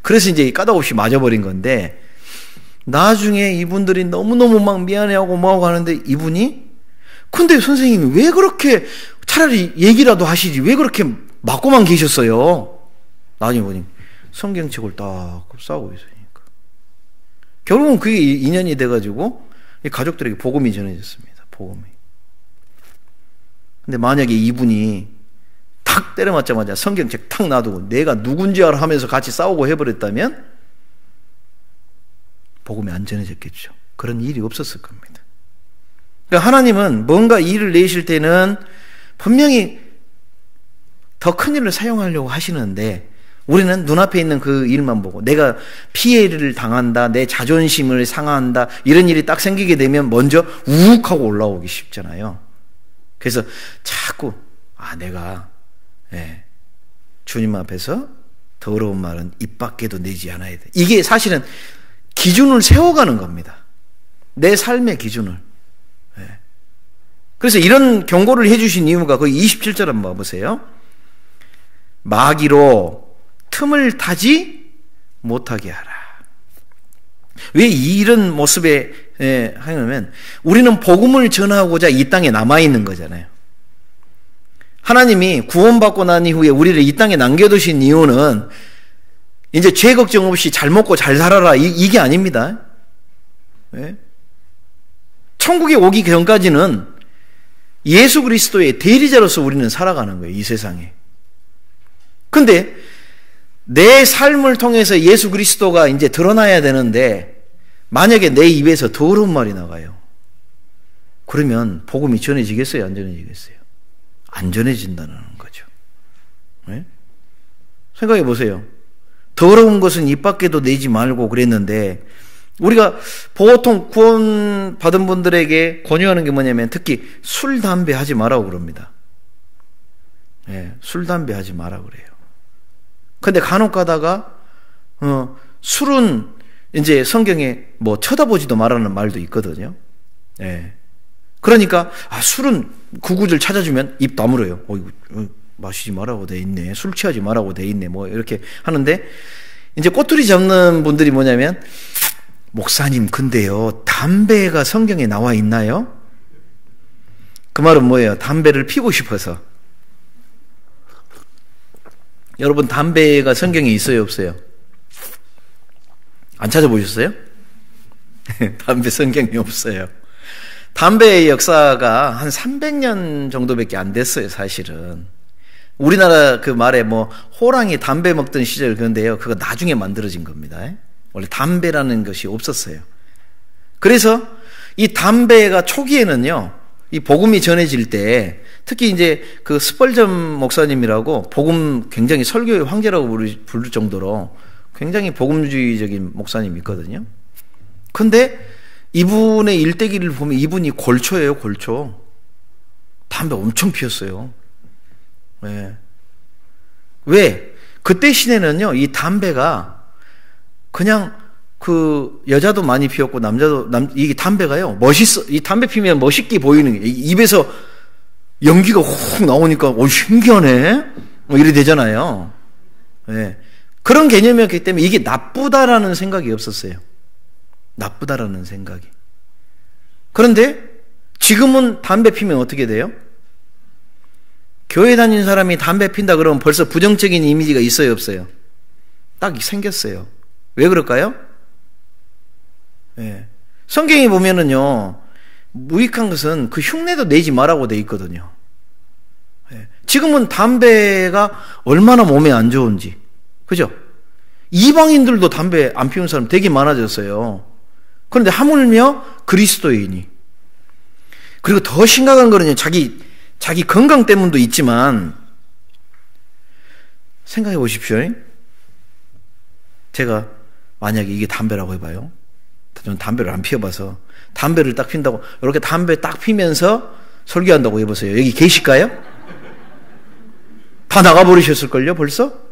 그래서 이제 까닭없이 맞아버린 건데, 나중에 이분들이 너무너무 막 미안해하고 뭐하고 하는데 이분이, 근데 선생님이 왜 그렇게 차라리 얘기라도 하시지, 왜 그렇게 맞고만 계셨어요? 나중에 보니 성경책을 딱 싸우고 있으니까. 결국은 그게 인연이 돼가지고 가족들에게 복음이 전해졌습니다. 복음이. 근데 만약에 이분이 탁 때려맞자마자 성경책 탁 놔두고 내가 누군지 알아 하면서 같이 싸우고 해버렸다면 복음이 안 전해졌겠죠. 그런 일이 없었을 겁니다. 그러니까 하나님은 뭔가 일을 내실 때는 분명히 더 큰 일을 사용하려고 하시는데 우리는 눈앞에 있는 그 일만 보고 내가 피해를 당한다, 내 자존심을 상한다 이런 일이 딱 생기게 되면 먼저 우욱 하고 올라오기 쉽잖아요. 그래서 자꾸 내가 주님 앞에서 더러운 말은 입 밖에도 내지 않아야 돼. 이게 사실은 기준을 세워가는 겁니다. 내 삶의 기준을. 그래서 이런 경고를 해주신 이유가 거기 27절 한번 봐보세요. 마귀로 틈을 타지 못하게 하라. 왜 이런 모습에 하냐면 우리는 복음을 전하고자 이 땅에 남아있는 거잖아요. 하나님이 구원받고 난 이후에 우리를 이 땅에 남겨두신 이유는 이제 죄 걱정 없이 잘 먹고 잘 살아라 이게 아닙니다. 천국에 오기 전까지는 예수 그리스도의 대리자로서 우리는 살아가는 거예요. 이 세상에. 근데 내 삶을 통해서 예수 그리스도가 이제 드러나야 되는데 만약에 내 입에서 더러운 말이 나가요. 그러면 복음이 전해지겠어요? 안 전해지겠어요? 안 전해진다는 거죠. 생각해 보세요. 더러운 것은 입 밖에도 내지 말고 그랬는데, 우리가 보통 구원 받은 분들에게 권유하는 게 뭐냐면 특히 술, 담배 하지 말라고 그럽니다. 예, 술, 담배 하지 말라고 그래요. 근데 간혹 가다가 술은 이제 성경에 뭐 쳐다보지도 말라는 말도 있거든요. 예. 그러니까 술은 구구절 찾아주면 입 다물어요. 이거 마시지 말라고 돼 있네. 술 취하지 말라고 돼 있네. 뭐 이렇게 하는데, 이제 꼬투리 잡는 분들이 뭐냐면, 목사님 근데요, 담배가 성경에 나와 있나요? 그 말은 뭐예요? 담배를 피고 싶어서. 여러분, 담배가 성경에 있어요, 없어요? 안 찾아보셨어요? 담배 성경에 없어요. 담배의 역사가 한 300년 정도밖에 안 됐어요, 사실은. 우리나라 그 말에 뭐 호랑이 담배 먹던 시절, 그런데요, 그거 나중에 만들어진 겁니다. 원래 담배라는 것이 없었어요. 그래서 이 담배가 초기에는요, 이 복음이 전해질 때, 특히 이제 그 스펄전 목사님이라고 복음 굉장히 설교의 황제라고 부를 정도로 굉장히 복음주의적인 목사님이 있거든요. 근데 이분의 일대기를 보면 이분이 골초예요, 골초. 담배 엄청 피웠어요. 네. 왜? 그때 시대는요, 이 담배가 그냥 그 여자도 많이 피웠고 남자도 이게 담배가요, 이 담배 피면 멋있게 보이는 게, 입에서 연기가 훅 나오니까 신기하네, 뭐 이래 되잖아요. 네. 그런 개념이었기 때문에 이게 나쁘다라는 생각이 없었어요. 나쁘다라는 생각이. 그런데 지금은 담배 피면 어떻게 돼요? 교회 다니는 사람이 담배 핀다 그러면 벌써 부정적인 이미지가 있어요, 없어요? 딱 생겼어요. 왜 그럴까요? 네. 성경에 보면은요, 무익한 것은 그 흉내도 내지 말라고 돼 있거든요. 네. 지금은 담배가 얼마나 몸에 안 좋은지, 그죠? 이방인들도 담배 안 피우는 사람 되게 많아졌어요. 그런데 하물며 그리스도인이. 그리고 더 심각한 거는요, 자기 건강 때문도 있지만, 생각해 보십시오. 제가 만약에 이게 담배라고 해봐요. 저는 담배를 안 피워봐서, 담배를 딱 핀다고, 이렇게 담배 딱 피면서 설교한다고 해보세요. 여기 계실까요? 다 나가버리셨을걸요, 벌써?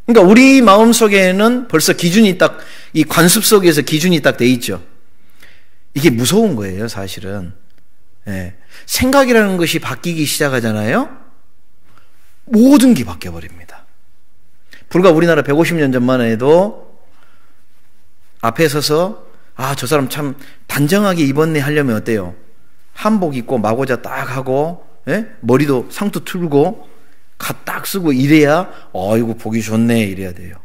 그러니까 우리 마음 속에는 벌써 기준이 딱, 이 관습 속에서 기준이 딱 돼 있죠. 이게 무서운 거예요, 사실은. 예. 생각이라는 것이 바뀌기 시작하잖아요. 모든 게 바뀌어버립니다. 불과 우리나라 150년 전만 해도 앞에 서서 저 사람 참 단정하게 입었네 하려면 어때요? 한복 입고 마고자 딱 하고, 예? 머리도 상투 틀고 갓 딱 쓰고 이래야 이거 보기 좋네 이래야 돼요.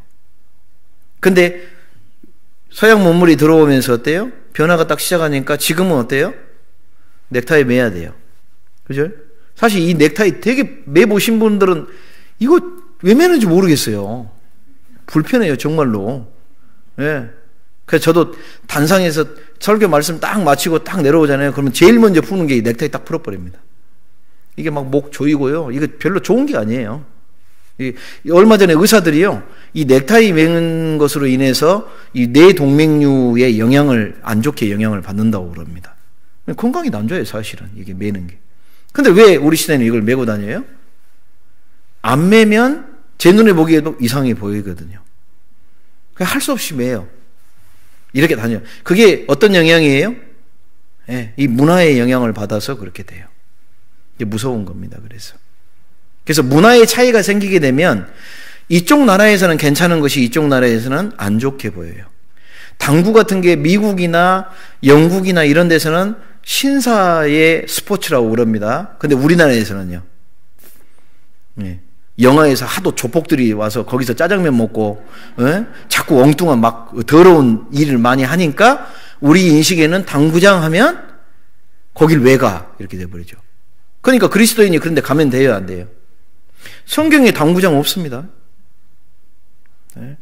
근데 서양 문물이 들어오면서 어때요? 변화가 딱 시작하니까 지금은 어때요? 넥타이 매야 돼요. 그죠? 사실 이 넥타이 되게 매보신 분들은 이거 왜 매는지 모르겠어요. 불편해요, 정말로. 예. 그래서 저도 단상에서 설교 말씀 딱 마치고 딱 내려오잖아요. 그러면 제일 먼저 푸는 게 이 넥타이 딱 풀어버립니다. 이게 막 목 조이고요. 이거 별로 좋은 게 아니에요. 얼마 전에 의사들이요, 이 넥타이 매는 것으로 인해서 이 뇌 동맥류에 안 좋게 영향을 받는다고 그럽니다. 건강이 안 좋아요, 사실은. 이게 매는 게. 근데 왜 우리 시대는 이걸 매고 다녀요? 안 매면 제 눈에 보기에도 이상해 보이거든요. 그냥 할 수 없이 매요. 이렇게 다녀요. 그게 어떤 영향이에요? 예, 이 문화의 영향을 받아서 그렇게 돼요. 이게 무서운 겁니다. 그래서 문화의 차이가 생기게 되면 이쪽 나라에서는 괜찮은 것이 이쪽 나라에서는 안 좋게 보여요. 당구 같은 게 미국이나 영국이나 이런 데서는 신사의 스포츠라고 그럽니다. 근데 우리나라에서는요, 예, 영화에서 하도 조폭들이 와서 거기서 짜장면 먹고, 자꾸 엉뚱한 막 더러운 일을 많이 하니까 우리 인식에는 당구장 하면 거길 왜 가? 이렇게 돼버리죠. 그러니까 그리스도인이 그런데 가면 돼요, 안 돼요? 성경에 당구장 없습니다. 네.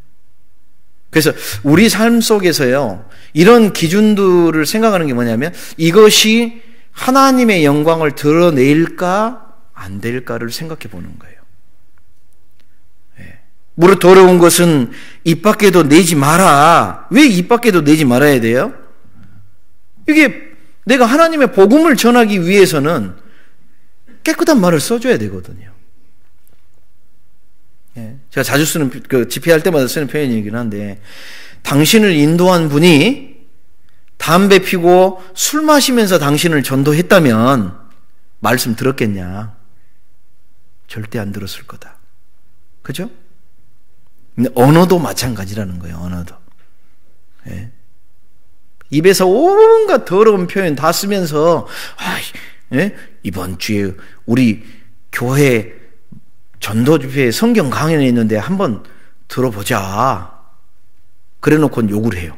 그래서 우리 삶 속에서요, 이런 기준들을 생각하는 게 뭐냐면 이것이 하나님의 영광을 드러낼까 안 될까를 생각해 보는 거예요. 네. 무릇 더러운 것은 입 밖에도 내지 마라. 왜 입 밖에도 내지 말아야 돼요? 이게 내가 하나님의 복음을 전하기 위해서는 깨끗한 말을 써줘야 되거든요. 제가 자주 쓰는, 집회할 때마다 쓰는 표현이긴 한데, 당신을 인도한 분이 담배 피고 술 마시면서 당신을 전도했다면 말씀 들었겠냐? 절대 안 들었을 거다. 그죠? 근데 언어도 마찬가지라는 거예요. 언어도. 예. 입에서 온갖 더러운 표현 다 쓰면서 예? 이번 주에 우리 교회 전도 집회에 성경 강연에 있는데 한번 들어보자. 그래놓고 욕을 해요.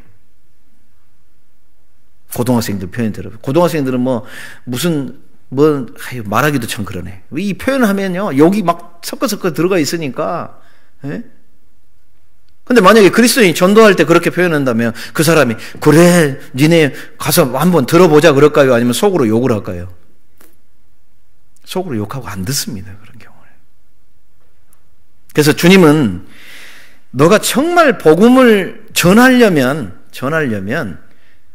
고등학생들 표현 들어. 고등학생들은 말하기도 참 그러네. 이 표현하면요, 여기 막 섞어 들어가 있으니까. 예? 근데 만약에 그리스도인이 전도할 때 그렇게 표현한다면 그 사람이 그래 니네 가서 한번 들어보자 그럴까요? 아니면 속으로 욕을 할까요? 속으로 욕하고 안 듣습니다. 그런 경우는. 그래서 주님은 너가 정말 복음을 전하려면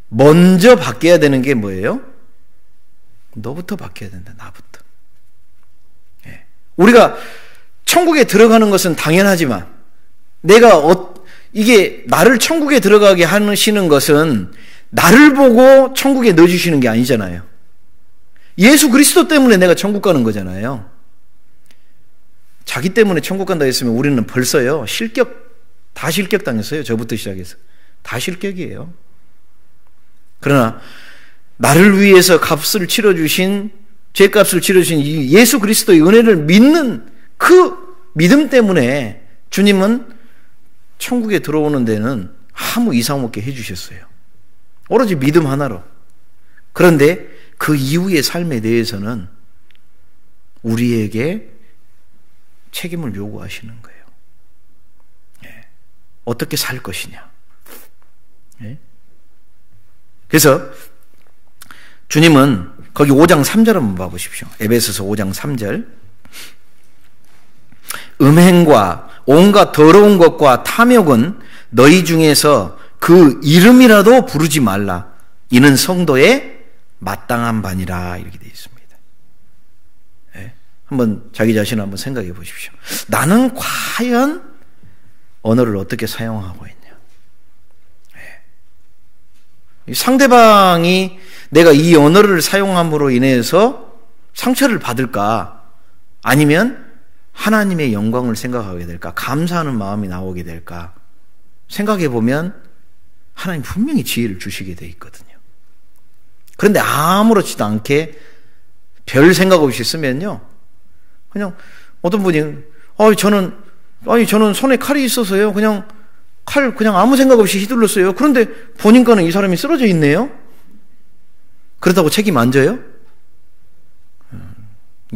먼저 바뀌어야 되는 게 뭐예요? 너부터 바뀌어야 된다. 나부터. 예. 우리가 천국에 들어가는 것은 당연하지만 이게 나를 천국에 들어가게 하시는 것은 나를 보고 천국에 넣어주시는 게 아니잖아요. 예수 그리스도 때문에 내가 천국 가는 거잖아요. 자기 때문에 천국 간다 했으면 우리는 벌써요, 다 실격당했어요. 저부터 시작해서. 다 실격이에요. 그러나 나를 위해서 죄값을 치러주신 이 예수 그리스도의 은혜를 믿는 그 믿음 때문에 주님은 천국에 들어오는 데는 아무 이상 없게 해주셨어요. 오로지 믿음 하나로. 그런데 그 이후의 삶에 대해서는 우리에게 책임을 요구하시는 거예요. 예. 어떻게 살 것이냐. 예. 그래서 주님은 거기 5장 3절 한번 봐보십시오. 에베소서 5장 3절. 음행과 온갖 더러운 것과 탐욕은 너희 중에서 그 이름이라도 부르지 말라. 이는 성도의 마땅한 바니라. 이렇게 되어 있습니다. 네. 한번 자기 자신을 한번 생각해 보십시오. 나는 과연 언어를 어떻게 사용하고 있냐. 네. 상대방이 내가 이 언어를 사용함으로 인해서 상처를 받을까? 아니면 하나님의 영광을 생각하게 될까? 감사하는 마음이 나오게 될까? 생각해 보면 하나님 분명히 지혜를 주시게 돼 있거든요. 그런데 아무렇지도 않게 별 생각 없이 쓰면요, 그냥 어떤 분이 저는 손에 칼이 있어서요, 그냥 아무 생각 없이 휘둘렀어요. 그런데 보니까는 이 사람이 쓰러져 있네요. 그렇다고 책임 안 져요?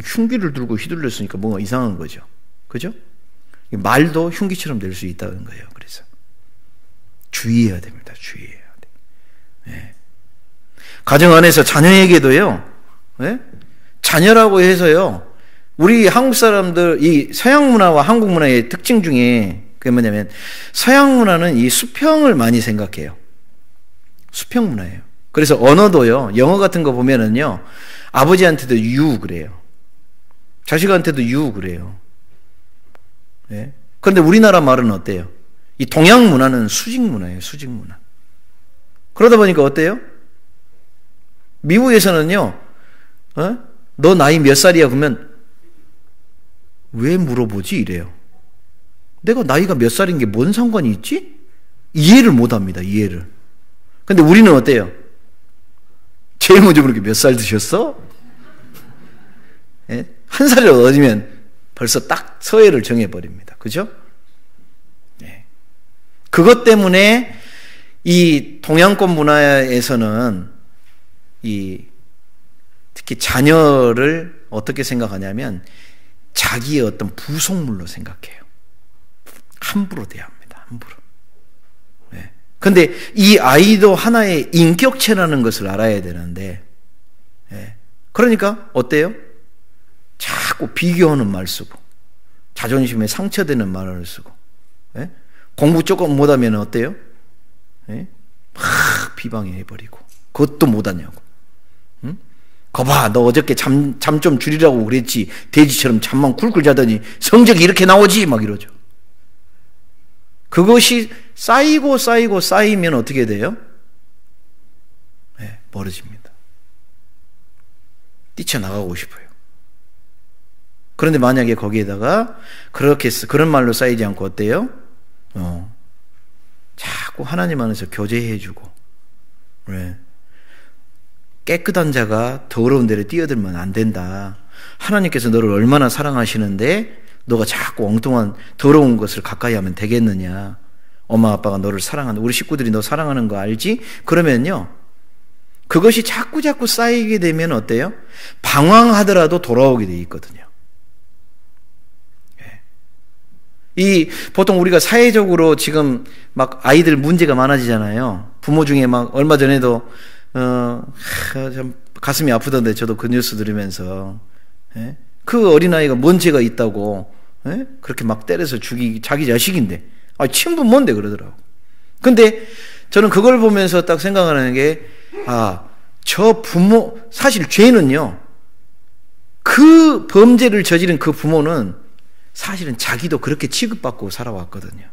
흉기를 들고 휘둘렸으니까 뭔가 이상한 거죠. 그죠? 말도 흉기처럼 될 수 있다는 거예요. 그래서 주의해야 됩니다. 주의해야 돼. 네. 가정 안에서 자녀에게도요, 네? 자녀라고 해서요, 우리 한국 사람들, 이 서양 문화와 한국 문화의 특징 중에 그게 뭐냐면, 서양 문화는 이 수평을 많이 생각해요. 수평 문화예요. 그래서 언어도요, 영어 같은 거 보면은요, 아버지한테도 you 그래요. 자식한테도 you 그래요. 네? 그런데 우리나라 말은 어때요? 이 동양 문화는 수직 문화예요. 수직 문화. 그러다 보니까 어때요? 미국에서는요, 너 나이 몇 살이야? 그러면 왜 물어보지? 이래요. 내가 나이가 몇 살인 게 뭔 상관이 있지? 이해를 못 합니다. 이해를. 근데 우리는 어때요? 제일 먼저 그렇게 몇 살 드셨어? 예? 한 살이라도 어리면 벌써 딱 서예를 정해버립니다. 그죠? 예. 그것 때문에 이 동양권 문화에서는 특히 자녀를 어떻게 생각하냐면 자기의 어떤 부속물로 생각해요. 함부로 대합니다. 함부로. 네. 근데 이 아이도 하나의 인격체라는 것을 알아야 되는데, 네. 그러니까 어때요? 자꾸 비교하는 말 쓰고 자존심에 상처되는 말을 쓰고 예? 공부 조금 못하면 어때요? 예? 막 비방해버리고 그것도 못하냐고. 응? 거봐, 너 어저께 잠 좀 줄이라고 그랬지. 돼지처럼 잠만 굴굴 자더니 성적이 이렇게 나오지 막 이러죠. 그것이 쌓이면 어떻게 돼요? 네, 멀어집니다. 뛰쳐나가고 싶어요. 그런데 만약에 거기에다가 그런 말로 쌓이지 않고 어때요? 자꾸 하나님 안에서 교제해주고, 네. 깨끗한 자가 더러운 데를 뛰어들면 안 된다. 하나님께서 너를 얼마나 사랑하시는데 너가 자꾸 엉뚱한 더러운 것을 가까이 하면 되겠느냐. 엄마 아빠가 너를 사랑한다. 우리 식구들이 너 사랑하는 거 알지? 그러면요, 그것이 자꾸 쌓이게 되면 어때요? 방황하더라도 돌아오게 돼 있거든요. 보통 우리가 사회적으로 지금 막 아이들 문제가 많아지잖아요. 부모 중에 막 얼마 전에도 참 가슴이 아프던데 저도 그 뉴스 들으면서, 예? 그 어린아이가 뭔 죄가 있다고, 예? 그렇게 막 때려서 자기 자식인데, 친부 뭔데 그러더라고. 근데 저는 그걸 보면서 딱 생각하는 게, 저 부모, 사실 죄는요, 그 범죄를 저지른 그 부모는 사실은 자기도 그렇게 취급받고 살아왔거든요.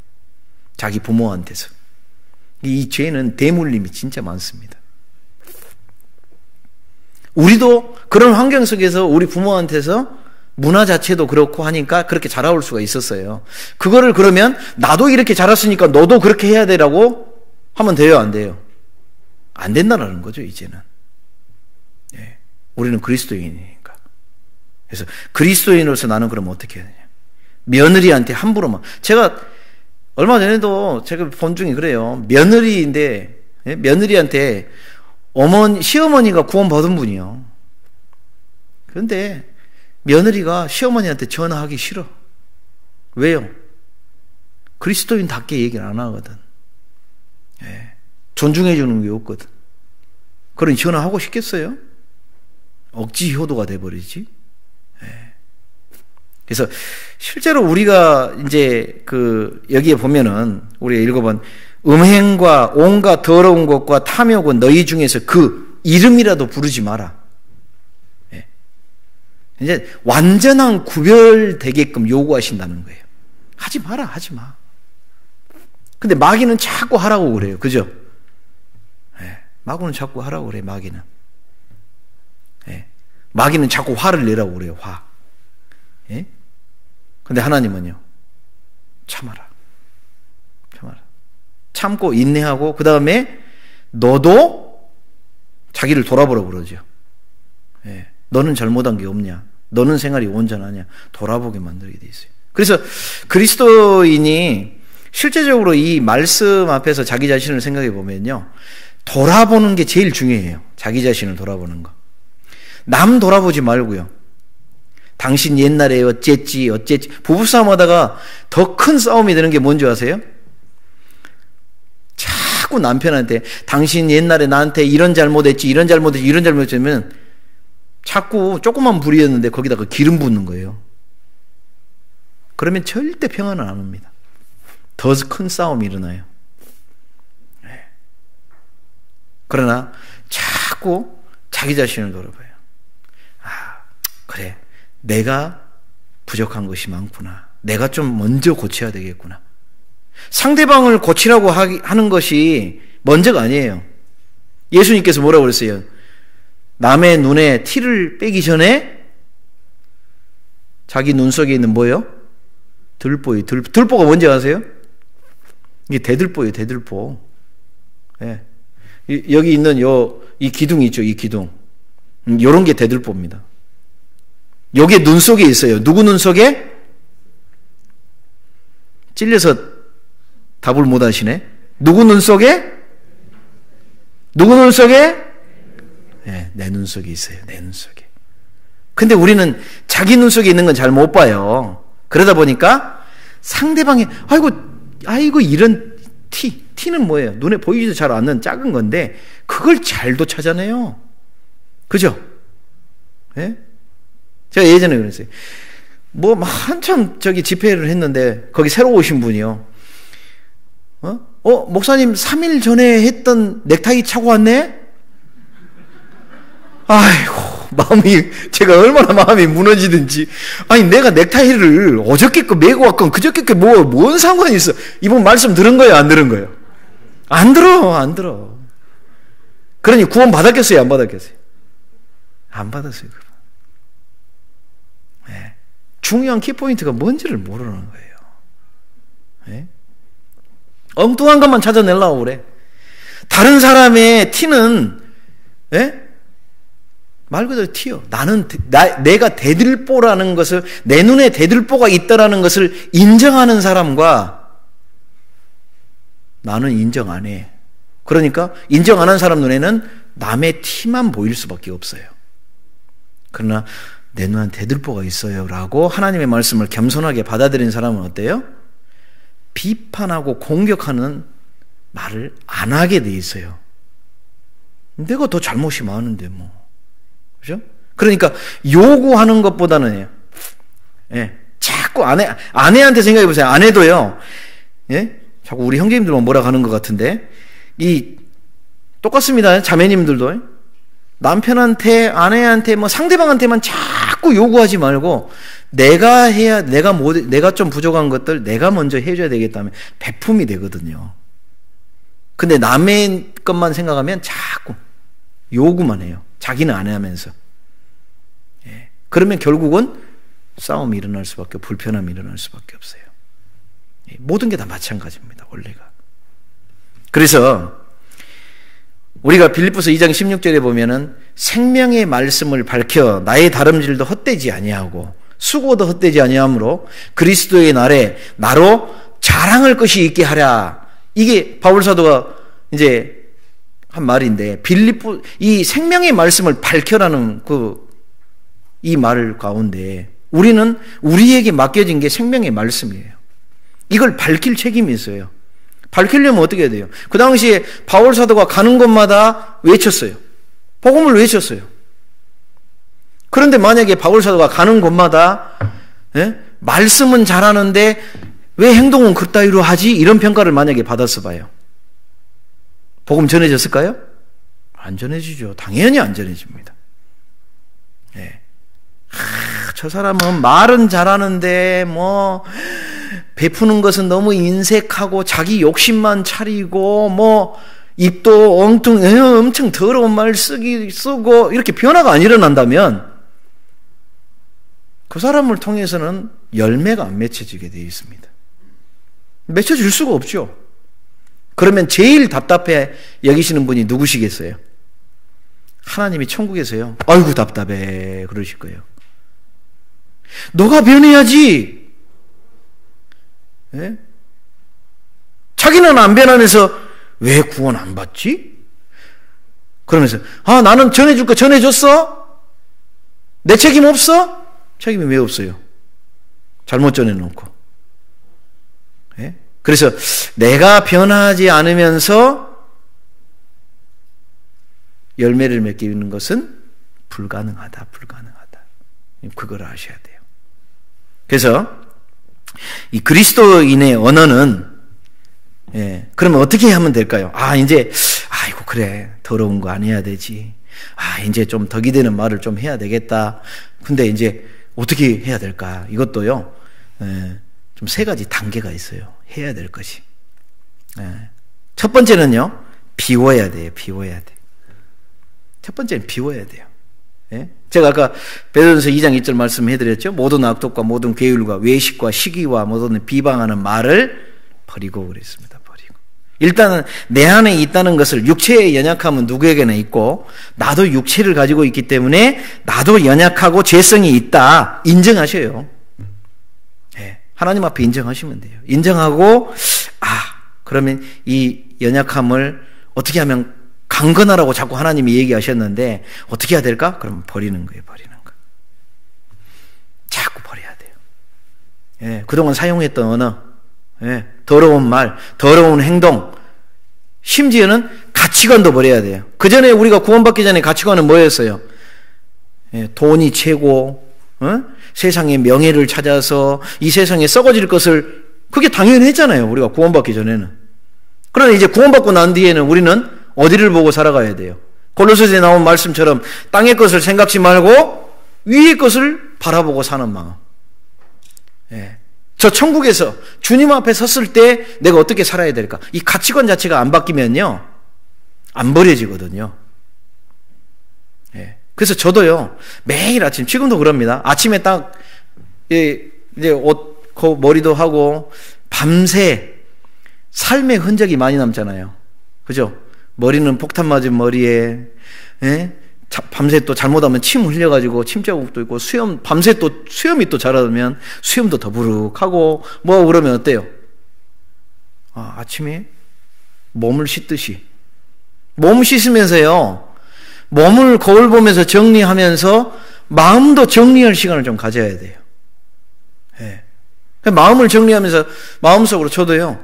자기 부모한테서. 이 죄는 대물림이 진짜 많습니다. 우리도 그런 환경 속에서 우리 부모한테서 문화 자체도 그렇고 하니까 그렇게 자라올 수가 있었어요. 그거를 그러면 나도 이렇게 자랐으니까 너도 그렇게 해야 되라고 하면 돼요, 안 돼요? 안 된다는 거죠, 이제는. 예. 우리는 그리스도인이니까. 그래서 그리스도인으로서 나는 그럼 어떻게 해야 되냐. 며느리한테 함부로만. 제가 얼마 전에도 제가 본 중에 그래요. 며느리인데, 예? 며느리한테 시어머니가 구원받은 분이요. 그런데 며느리가 시어머니한테 전화하기 싫어. 왜요? 그리스도인답게 얘기를 안 하거든. 예. 존중해 주는 게 없거든. 그러니 전화하고 싶겠어요? 억지 효도가 돼버리지. 예. 그래서 실제로 우리가 이제 여기에 보면은 우리가 읽어본 음행과 온갖 더러운 것과 탐욕은 너희 중에서 그 이름이라도 부르지 마라. 예. 이제 완전한 구별되게끔 요구하신다는 거예요. 하지 마라, 하지 마. 근데 마귀는 자꾸 하라고 그래요. 그죠? 예. 마귀는 자꾸 하라고 그래요, 마귀는. 예. 마귀는 자꾸 화를 내라고 그래요, 화. 예? 근데 하나님은요, 참아라. 참아라. 참고 인내하고, 그 다음에 너도 자기를 돌아보라고 그러죠. 예. 너는 잘못한 게 없냐? 너는 생활이 온전하냐? 돌아보게 만들게 돼 있어요. 그래서 그리스도인이 실제적으로 이 말씀 앞에서 자기 자신을 생각해 보면요, 돌아보는 게 제일 중요해요. 자기 자신을 돌아보는 거. 남 돌아보지 말고요. 당신 옛날에 어쨌지. 부부싸움 하다가 더 큰 싸움이 되는 게 뭔지 아세요? 자꾸 남편한테 당신 옛날에 나한테 이런 잘못했지 하면 자꾸 조그만 불이었는데 거기다가 기름 붓는 거예요. 그러면 절대 평안은 안 옵니다. 더 큰 싸움이 일어나요. 그러나 자꾸 자기 자신을 돌아봐요. 그래, 내가 부족한 것이 많구나. 내가 좀 먼저 고쳐야 되겠구나. 상대방을 고치라고 하는 것이 먼저가 아니에요. 예수님께서 뭐라고 그랬어요? 남의 눈에 티를 빼기 전에 자기 눈 속에 있는 뭐예요? 들보예요. 들보가 뭔지 아세요? 이게 대들보예요, 대들보. 예. 여기 있는 이 기둥 있죠, 이 기둥. 요런 게 대들보입니다. 여기에 눈 속에 있어요. 누구 눈 속에? 찔려서 답을 못 하시네. 누구 눈 속에? 누구 눈 속에? 네, 내 눈 속에 있어요. 내 눈 속에. 근데 우리는 자기 눈 속에 있는 건 잘 못 봐요. 그러다 보니까 상대방이 아이고 이런 티는 뭐예요? 눈에 보이지도 잘 않는 작은 건데 그걸 잘도 찾아내요. 그죠? 네? 제가 예전에 그랬어요. 한참 집회를 했는데 거기 새로 오신 분이요. 목사님 3일 전에 했던 넥타이 차고 왔네? 아이고, 제가 얼마나 마음이 무너지든지. 아니, 내가 넥타이를 어저께 거 메고 왔건 그저께 거 뭔 상관이 있어? 이번 말씀 들은 거예요, 안 들은 거예요? 안 들어. 그러니 구원 받았겠어요, 안 받았겠어요? 안 받았어요. 네. 중요한 키포인트가 뭔지를 모르는 거예요. 네? 엉뚱한 것만 찾아내려고 그래. 다른 사람의 티는, 말 그대로 티요. 내가 대들보라는 것을, 내 눈에 대들보가 있다라는 것을 인정하는 사람과 나는 인정 안 해. 그러니까 인정 안 하는 사람 눈에는 남의 티만 보일 수밖에 없어요. 그러나 내 눈에 대들보가 있어요 라고 하나님의 말씀을 겸손하게 받아들인 사람은 어때요? 비판하고 공격하는 말을 안 하게 돼 있어요. 내가 더 잘못이 많은데 뭐. 그죠? 그러니까 요구하는 것보다는 자꾸 아내한테 생각해 보세요. 아내도요. 자꾸 우리 형제님들만 뭐라 하는 것 같은데 똑같습니다. 자매님들도 남편한테 아내한테 뭐 상대방한테만 자꾸 요구하지 말고 내가 좀 부족한 것들 내가 먼저 해줘야 되겠다면 베품이 되거든요. 근데 남의 것만 생각하면 자꾸 요구만 해요. 자기는 안 하면서. 그러면 결국은 싸움이 일어날 수밖에, 불편함이 일어날 수밖에 없어요. 모든 게 다 마찬가지입니다, 원리가. 그래서 우리가 빌립보서 2장 16절에 보면은 생명의 말씀을 밝혀 나의 다름질도 헛되지 아니하고 수고도 헛되지 아니하므로 그리스도의 날에 나로 자랑할 것이 있게 하랴. 이게 바울 사도가 이제 한 말인데, 이 생명의 말씀을 밝혀라는 이 말 가운데 우리는 우리에게 맡겨진 게 생명의 말씀이에요. 이걸 밝힐 책임이 있어요. 밝히려면 어떻게 해야 돼요? 그 당시에 바울 사도가 가는 곳마다 외쳤어요. 복음을 외쳤어요. 그런데 만약에 바울 사도가 가는 곳마다 말씀은 잘하는데 왜 행동은 그따위로 하지? 이런 평가를 만약에 받았어 봐요. 복음 전해졌을까요? 안 전해지죠. 당연히 안 전해집니다. 저 사람은 말은 잘하는데 뭐 베푸는 것은 너무 인색하고 자기 욕심만 차리고 뭐 입도 엄청 더러운 말 쓰고 이렇게 변화가 안 일어난다면 그 사람을 통해서는 열매가 안 맺혀지게 되어 있습니다. 맺혀질 수가 없죠. 그러면 제일 답답해 여기시는 분이 누구시겠어요? 하나님이 천국에서요. 아이고 답답해 그러실 거예요. 너가 변해야지. 자기는 안 변하면서 왜 구원 안 받지? 그러면서 나는 전해줄 거 전해줬어? 내 책임 없어? 책임이 왜 없어요? 잘못 전해놓고. 그래서 내가 변하지 않으면서 열매를 맺기는 것은 불가능하다. 그걸 아셔야 돼요. 그래서 이 그리스도인의 언어는 그러면 어떻게 하면 될까요? 이제 아이고 그래 더러운 거 안 해야 되지. 이제 좀 덕이 되는 말을 좀 해야 되겠다. 근데 이제 어떻게 해야 될까? 이것도요. 좀 세 가지 단계가 있어요. 해야 될 것이. 첫 번째는요. 비워야 돼요. 첫 번째는 비워야 돼요. 제가 아까 베드로전서 2장 2절 말씀해드렸죠. 모든 악독과 모든 괴율과 외식과 시기와 모든 비방하는 말을 버리고 그랬습니다. 일단은 내 안에 있다는 것을, 육체의 연약함은 누구에게나 있고 나도 육체를 가지고 있기 때문에 나도 연약하고 죄성이 있다 인정하셔요. 하나님 앞에 인정하시면 돼요. 인정하고 그러면 이 연약함을 어떻게 하면 강건하라고 자꾸 하나님이 얘기하셨는데 어떻게 해야 될까? 그러면 버리는 거예요. 자꾸 버려야 돼요. 그동안 사용했던 언어, 더러운 말, 더러운 행동, 심지어는 가치관도 버려야 돼요. 그 전에 우리가 구원받기 전에 가치관은 뭐였어요? 돈이 최고, 세상의 명예를 찾아서 이 세상에 썩어질 것을, 그게 당연했잖아요. 우리가 구원받기 전에는. 그러나 이제 구원받고 난 뒤에는 우리는 어디를 보고 살아가야 돼요? 골로새서에 나온 말씀처럼 땅의 것을 생각지 말고 위의 것을 바라보고 사는 마음. 예. 저 천국에서 주님 앞에 섰을 때 내가 어떻게 살아야 될까? 이 가치관 자체가 안 바뀌면요, 안 버려지거든요. 예. 그래서 저도요, 매일 아침, 지금도 그럽니다. 아침에 딱, 이제 옷, 머리도 하고, 밤새 삶의 흔적이 많이 남잖아요. 그죠? 머리는 폭탄 맞은 머리에, 예? 밤새 또 잘못하면 침 흘려가지고 침자국도 있고, 밤새 또 수염이 또 자라면 수염도 더부룩하고, 그러면 어때요? 아침에 몸을 씻듯이. 몸 씻으면서요, 몸을 거울 보면서 정리하면서 마음도 정리할 시간을 좀 가져야 돼요. 예. 마음을 정리하면서 마음속으로 저도요,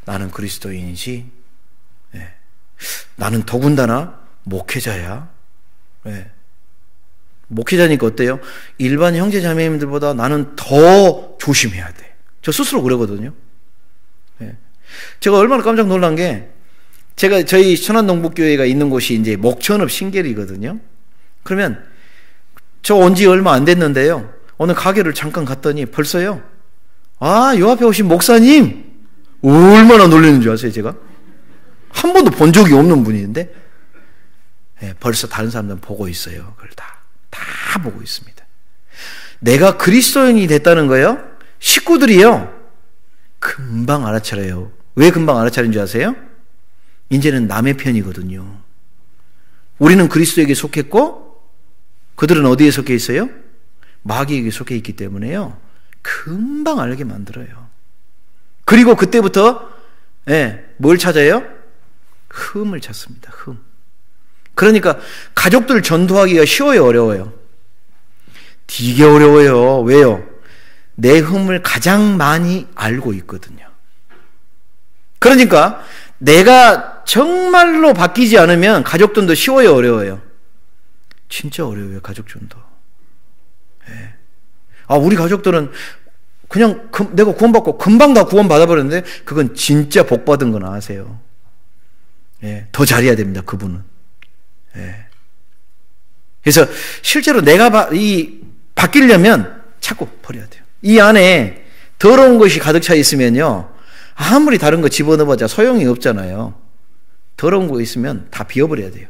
나는 그리스도인이지, 예. 나는 더군다나 목회자야. 예. 목회자니까 어때요? 일반 형제 자매님들보다 나는 더 조심해야 돼. 저 스스로 그러거든요. 예. 제가 얼마나 깜짝 놀란 게, 저희 천안동북교회가 있는 곳이 이제 목천읍 신계리거든요. 그러면 저 온 지 얼마 안 됐는데요, 어느 가게를 잠깐 갔더니 벌써요, 요 앞에 오신 목사님, 얼마나 놀라는 줄 아세요? 제가 한 번도 본 적이 없는 분인데, 예, 벌써 다른 사람들은 보고 있어요. 그걸 다 보고 있습니다. 내가 그리스도인이 됐다는 거요, 식구들이요, 금방 알아차려요. 왜 금방 알아차리는 줄 아세요? 이제는 남의 편이거든요. 우리는 그리스도에게 속했고 그들은 어디에 속해 있어요? 마귀에게 속해 있기 때문에요, 금방 알게 만들어요. 그리고 그때부터 뭘 찾아요? 흠을 찾습니다. 흠. 그러니까 가족들 전도하기가 쉬워요, 어려워요? 되게 어려워요. 왜요? 내 흠을 가장 많이 알고 있거든요. 그러니까 내가 정말로 바뀌지 않으면 가족전도 쉬워요, 어려워요? 진짜 어려워요, 가족전도. 예. 우리 가족들은 그냥 내가 구원받고 금방 다 구원받아버렸는데, 그건 진짜 복받은 건 아세요? 예. 더 잘해야 됩니다, 그분은. 예. 그래서 실제로 내가 바뀌려면 자꾸 버려야 돼요. 이 안에 더러운 것이 가득 차 있으면요, 아무리 다른 거 집어넣어봤자 소용이 없잖아요. 더러운 거 있으면 다 비워버려야 돼요.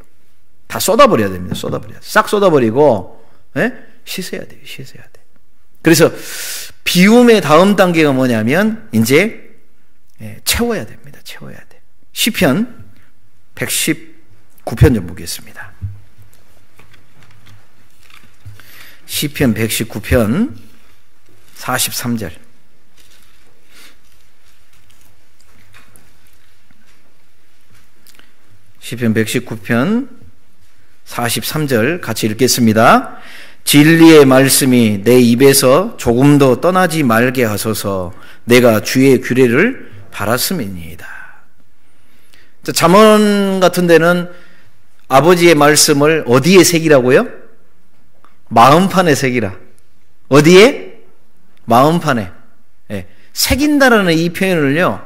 다 쏟아버려야 됩니다. 싹 쏟아버리고, 예? 씻어야 돼요. 씻어야 돼. 그래서 비움의 다음 단계가 뭐냐면 이제 채워야 됩니다. 채워야 돼. 시편 119편 좀 보겠습니다. 시편 119편 43절. 시편 119편 43절 같이 읽겠습니다. 진리의 말씀이 내 입에서 조금도 떠나지 말게 하소서. 내가 주의 규례를 바랐음이니이다. 잠언 같은 데는 아버지의 말씀을 어디에 새기라고요? 마음판에 새기라. 어디에? 마음판에. 예. 새긴다라는 이 표현을요,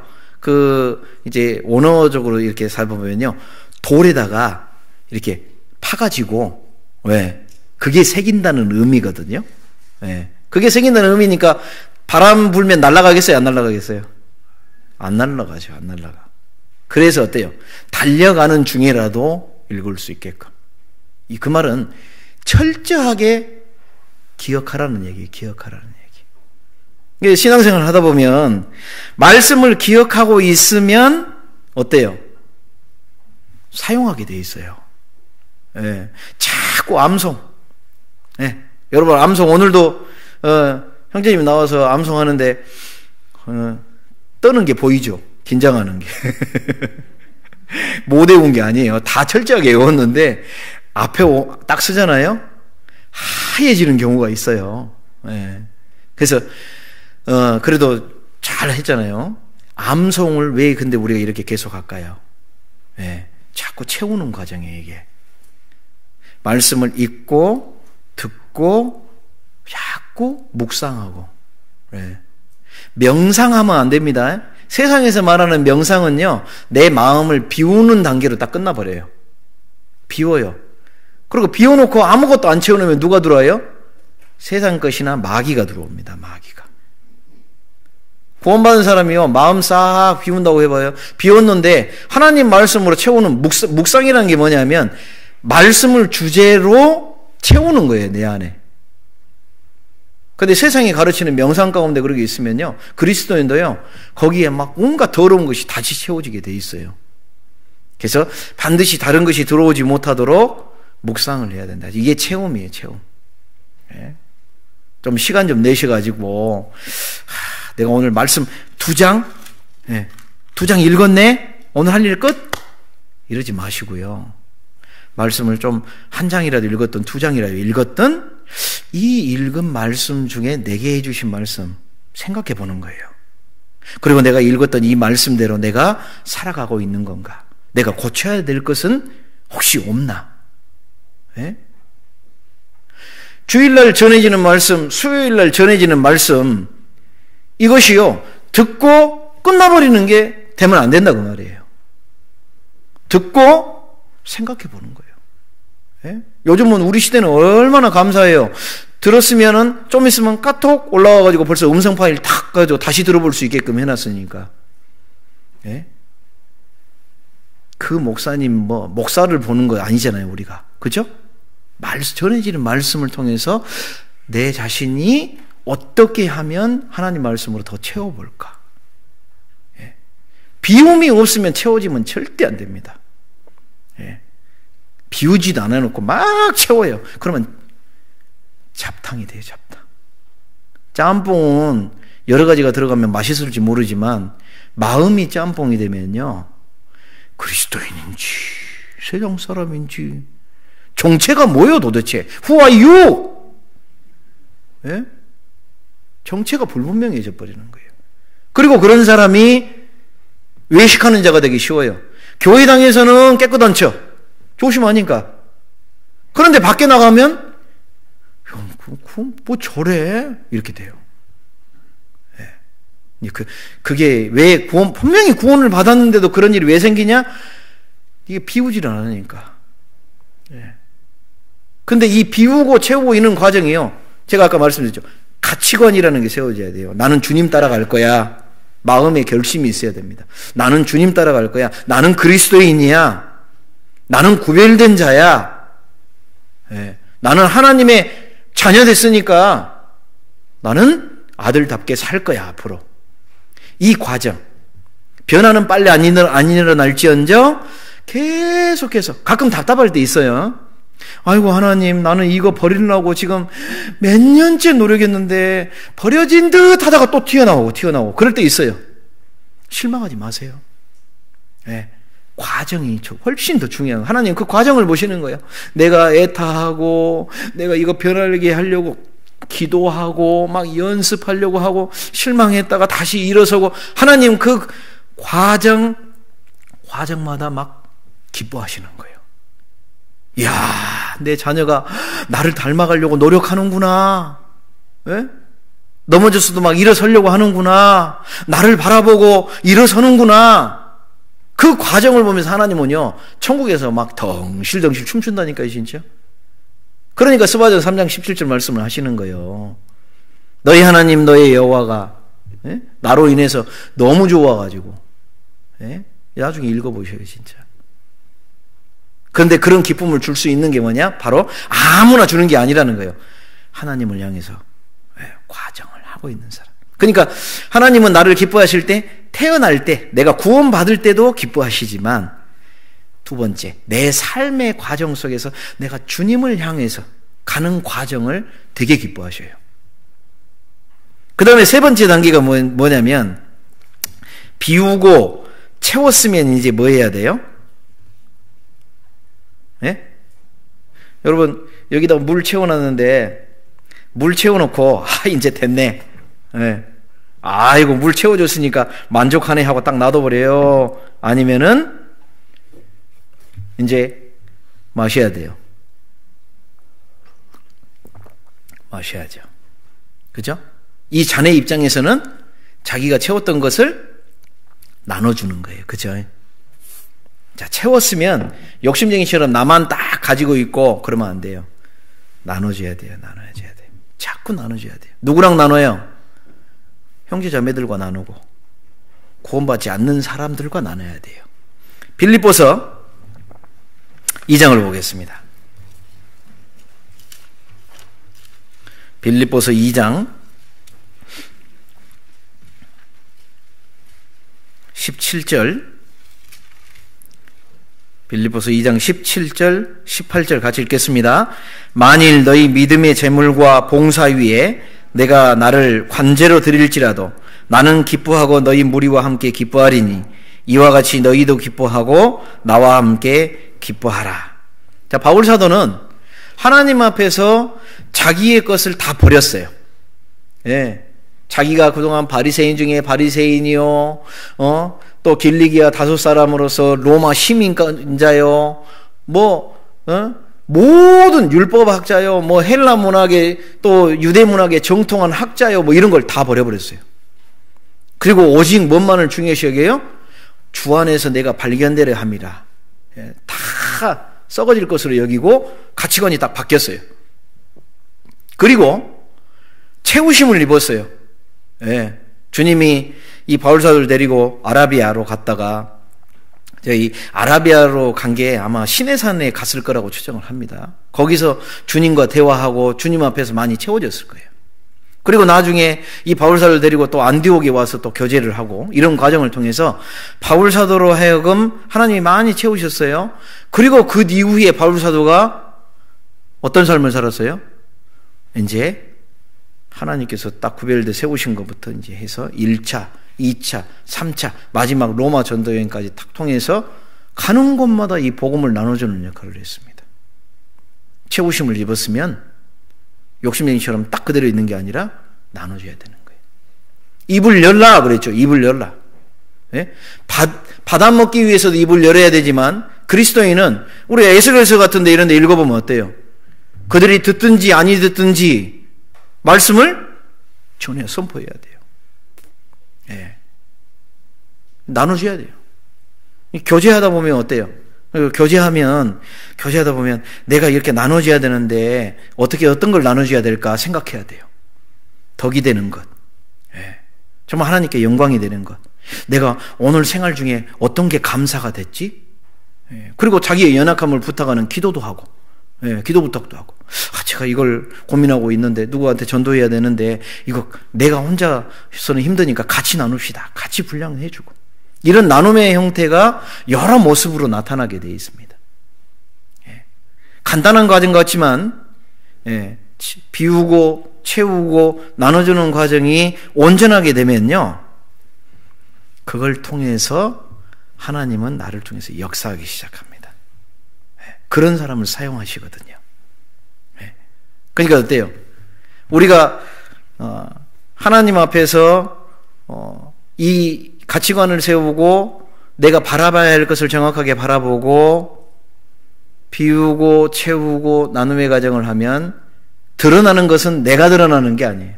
이제 원어적으로 이렇게 살펴보면요, 돌에다가 이렇게 파가지고, 왜? 그게 새긴다는 의미거든요. 예. 그게 새긴다는 의미니까 바람 불면 날아가겠어요? 안 날아가겠어요? 안 날아가죠. 안 날아가. 그래서 어때요? 달려가는 중에라도 읽을 수 있게끔. 그 말은 철저하게 기억하라는 얘기예요. 기억하라는 얘기. 신앙생활을 하다 보면 말씀을 기억하고 있으면 어때요? 사용하게 돼 있어요. 예. 자꾸 암송. 예. 여러분, 암송 오늘도 형제님이 나와서 암송하는데 떠는 게 보이죠? 긴장하는 게. 못 외운 게 아니에요. 다 철저하게 외웠는데 앞에 딱 쓰잖아요. 하얘지는 경우가 있어요. 예. 그래서 그래도 잘 했잖아요. 암송을 왜 근데 우리가 이렇게 계속 할까요? 예. 자꾸 채우는 과정이에요, 이게. 말씀을 읽고 듣고 자꾸 묵상하고. 예. 명상하면 안 됩니다. 세상에서 말하는 명상은요, 내 마음을 비우는 단계로 딱 끝나버려요. 비워요. 그리고 비워놓고 아무것도 안 채워놓으면 누가 들어와요? 세상 것이나 마귀가 들어옵니다. 마귀가. 구원받은 사람이요, 마음 싹 비운다고 해봐요. 비웠는데 하나님 말씀으로 채우는 묵상이라는 게 뭐냐면 말씀을 주제로 채우는 거예요, 내 안에. 근데 세상이 가르치는 명상 가운데 그렇게 있으면요, 그리스도인도요, 거기에 막 온갖 더러운 것이 다시 채워지게 돼 있어요. 그래서 반드시 다른 것이 들어오지 못하도록 묵상을 해야 된다. 이게 체험이에요, 체험. 네. 좀 시간 좀 내셔가지고, 내가 오늘 말씀 2장, 네, 2장 읽었네? 오늘 할 일 끝? 이러지 마시고요. 말씀을 좀 1장이라도 읽었든 2장이라도 읽었든 이 읽은 말씀 중에 내게 해주신 말씀 생각해 보는 거예요. 그리고 내가 읽었던 이 말씀대로 내가 살아가고 있는 건가? 내가 고쳐야 될 것은 혹시 없나? 네? 주일날 전해지는 말씀, 수요일날 전해지는 말씀, 이것이요, 듣고 끝나버리는 게 되면 안 된다 그 말이에요. 듣고 생각해 보는 거예요. 예? 요즘은 우리 시대는 얼마나 감사해요. 들었으면은 좀 있으면 카톡 올라와가지고 벌써 음성 파일 탁 가지고 다시 들어볼 수 있게끔 해놨으니까. 예? 그 목사님 목사를 보는 거 아니잖아요, 우리가. 그죠? 전해지는 말씀을 통해서 내 자신이 어떻게 하면 하나님 말씀으로 더 채워볼까? 예. 비움이 없으면 채워지면 절대 안 됩니다. 예. 비우지도 않아놓고 막 채워요. 그러면 잡탕이 돼요, 잡탕. 짬뽕은 여러 가지가 들어가면 맛있을지 모르지만 마음이 짬뽕이 되면요, 그리스도인인지 세상 사람인지 정체가 뭐예요 도대체? Who are you? 예? 정체가 불분명해져 버리는 거예요. 그리고 그런 사람이 외식하는 자가 되기 쉬워요. 교회당에서는 깨끗한 척 조심하니까. 그런데 밖에 나가면 뭐 저래? 이렇게 돼요. 예. 그게 왜 분명히 구원을 받았는데도 그런 일이 왜 생기냐? 이게 비우질 않으니까. 예. 근데 이 비우고 채우고 있는 과정이요, 제가 아까 말씀드렸죠. 가치관이라는 게 세워져야 돼요. 나는 주님 따라갈 거야. 마음의 결심이 있어야 됩니다. 나는 주님 따라갈 거야. 나는 그리스도인이야. 나는 구별된 자야. 예. 나는 하나님의 자녀 됐으니까 나는 아들답게 살 거야, 앞으로. 이 과정. 변화는 빨리 안 일어날지언정 계속해서, 가끔 답답할 때 있어요. 아이고 하나님, 나는 이거 버리려고 지금 몇 년째 노력했는데 버려진 듯 하다가 또 튀어나오고 그럴 때 있어요. 실망하지 마세요. 네. 과정이 훨씬 더 중요해요. 하나님 그 과정을 보시는 거예요. 내가 애타하고 내가 이거 변하게 하려고 기도하고 막 연습하려고 하고 실망했다가 다시 일어서고, 하나님 그 과정마다 막 기뻐하시는 거예요. 이야, 내 자녀가 나를 닮아가려고 노력하는구나. 예? 넘어졌어도 막 일어서려고 하는구나. 나를 바라보고 일어서는구나. 그 과정을 보면서 하나님은요, 천국에서 막 덩실덩실 춤춘다니까요, 진짜. 그러니까 스바랴 3장 17절 말씀을 하시는 거예요. 너희 하나님, 너희 여호와가, 예? 나로 인해서 너무 좋아가지고, 예? 나중에 읽어보셔요, 진짜. 그런데 그런 기쁨을 줄 수 있는 게 뭐냐? 바로 아무나 주는 게 아니라는 거예요. 하나님을 향해서 과정을 하고 있는 사람. 그러니까 하나님은 나를 기뻐하실 때, 태어날 때, 내가 구원받을 때도 기뻐하시지만, 두 번째, 내 삶의 과정 속에서 내가 주님을 향해서 가는 과정을 되게 기뻐하셔요. 그 다음에 세 번째 단계가 뭐냐면, 비우고 채웠으면 이제 뭐 해야 돼요? 예? 여러분, 여기다 물 채워놨는데, 물 채워놓고, 이제 됐네. 예. 아이고, 물 채워줬으니까 만족하네 하고 딱 놔둬버려요. 아니면은, 이제 마셔야 돼요. 마셔야죠. 그죠? 이 자네 입장에서는 자기가 채웠던 것을 나눠주는 거예요. 그죠? 자, 채웠으면 욕심쟁이처럼 나만 딱 가지고 있고 그러면 안 돼요. 나눠줘야 돼요. 나눠줘야 돼요. 자꾸 나눠줘야 돼요. 누구랑 나눠요? 형제 자매들과 나누고 구원받지 않는 사람들과 나눠야 돼요. 빌립보서 2장을 보겠습니다. 빌립보서 2장 17절, 빌립보서 2장 17절 18절 같이 읽겠습니다. 만일 너희 믿음의 재물과 봉사 위에 내가 나를 관제로 드릴지라도 나는 기뻐하고 너희 무리와 함께 기뻐하리니 이와 같이 너희도 기뻐하고 나와 함께 기뻐하라. 자, 바울 사도는 하나님 앞에서 자기의 것을 다 버렸어요. 예. 자기가 그동안 바리새인 중에 바리새인이요, 또 길리기아 다섯 사람으로서 로마 시민자요, 모든 율법학자요, 헬라 문학의 또 유대 문학의 정통한 학자요, 이런 걸 다 버려버렸어요. 그리고 오직 뭔만을 중요시 여겨요? 주 안에서 내가 발견되려 함이라. 예, 다 썩어질 것으로 여기고 가치관이 딱 바뀌었어요. 그리고 채우심을 입었어요. 예, 주님이 이 바울사도를 데리고 아라비아로 갔다가 이 아라비아로 간 게 아마 시내산에 갔을 거라고 추정을 합니다. 거기서 주님과 대화하고 주님 앞에서 많이 채워졌을 거예요. 그리고 나중에 이 바울사도를 데리고 또 안디옥에 와서 또 교제를 하고 이런 과정을 통해서 바울사도로 하여금 하나님이 많이 채우셨어요. 그리고 그 이후에 바울사도가 어떤 삶을 살았어요? 이제 하나님께서 딱 구별돼 세우신 것부터 이제 해서 1차, 2차, 3차, 마지막 로마 전도 여행까지 딱 통해서 가는 곳마다 이 복음을 나눠주는 역할을 했습니다. 채우심을 입었으면 욕심쟁이처럼 딱 그대로 있는 게 아니라 나눠줘야 되는 거예요. 입을 열라 그랬죠. 입을 열라. 예? 받아먹기 위해서도 입을 열어야 되지만 그리스도인은 우리 에스겔서 같은 데 이런 데 읽어보면 어때요? 그들이 듣든지 아니 듣든지 말씀을 전해 선포해야 돼요. 예. 나눠줘야 돼요. 교제하다 보면 어때요? 교제하다 보면 내가 이렇게 나눠줘야 되는데 어떤 걸 나눠줘야 될까 생각해야 돼요. 덕이 되는 것. 예. 정말 하나님께 영광이 되는 것. 내가 오늘 생활 중에 어떤 게 감사가 됐지? 예. 그리고 자기의 연약함을 부탁하는 기도도 하고, 예. 기도 부탁도 하고. 제가 이걸 고민하고 있는데 누구한테 전도해야 되는데 이거 내가 혼자서는 힘드니까 같이 나눕시다. 같이 분량을 해주고. 이런 나눔의 형태가 여러 모습으로 나타나게 되어 있습니다. 예. 간단한 과정 같지만 예. 비우고 채우고 나눠주는 과정이 온전하게 되면요, 그걸 통해서 하나님은 나를 통해서 역사하기 시작합니다. 예. 그런 사람을 사용하시거든요. 예. 그러니까 어때요? 우리가 하나님 앞에서 이 가치관을 세우고 내가 바라봐야 할 것을 정확하게 바라보고 비우고 채우고 나눔의 과정을 하면 드러나는 것은 내가 드러나는 게 아니에요.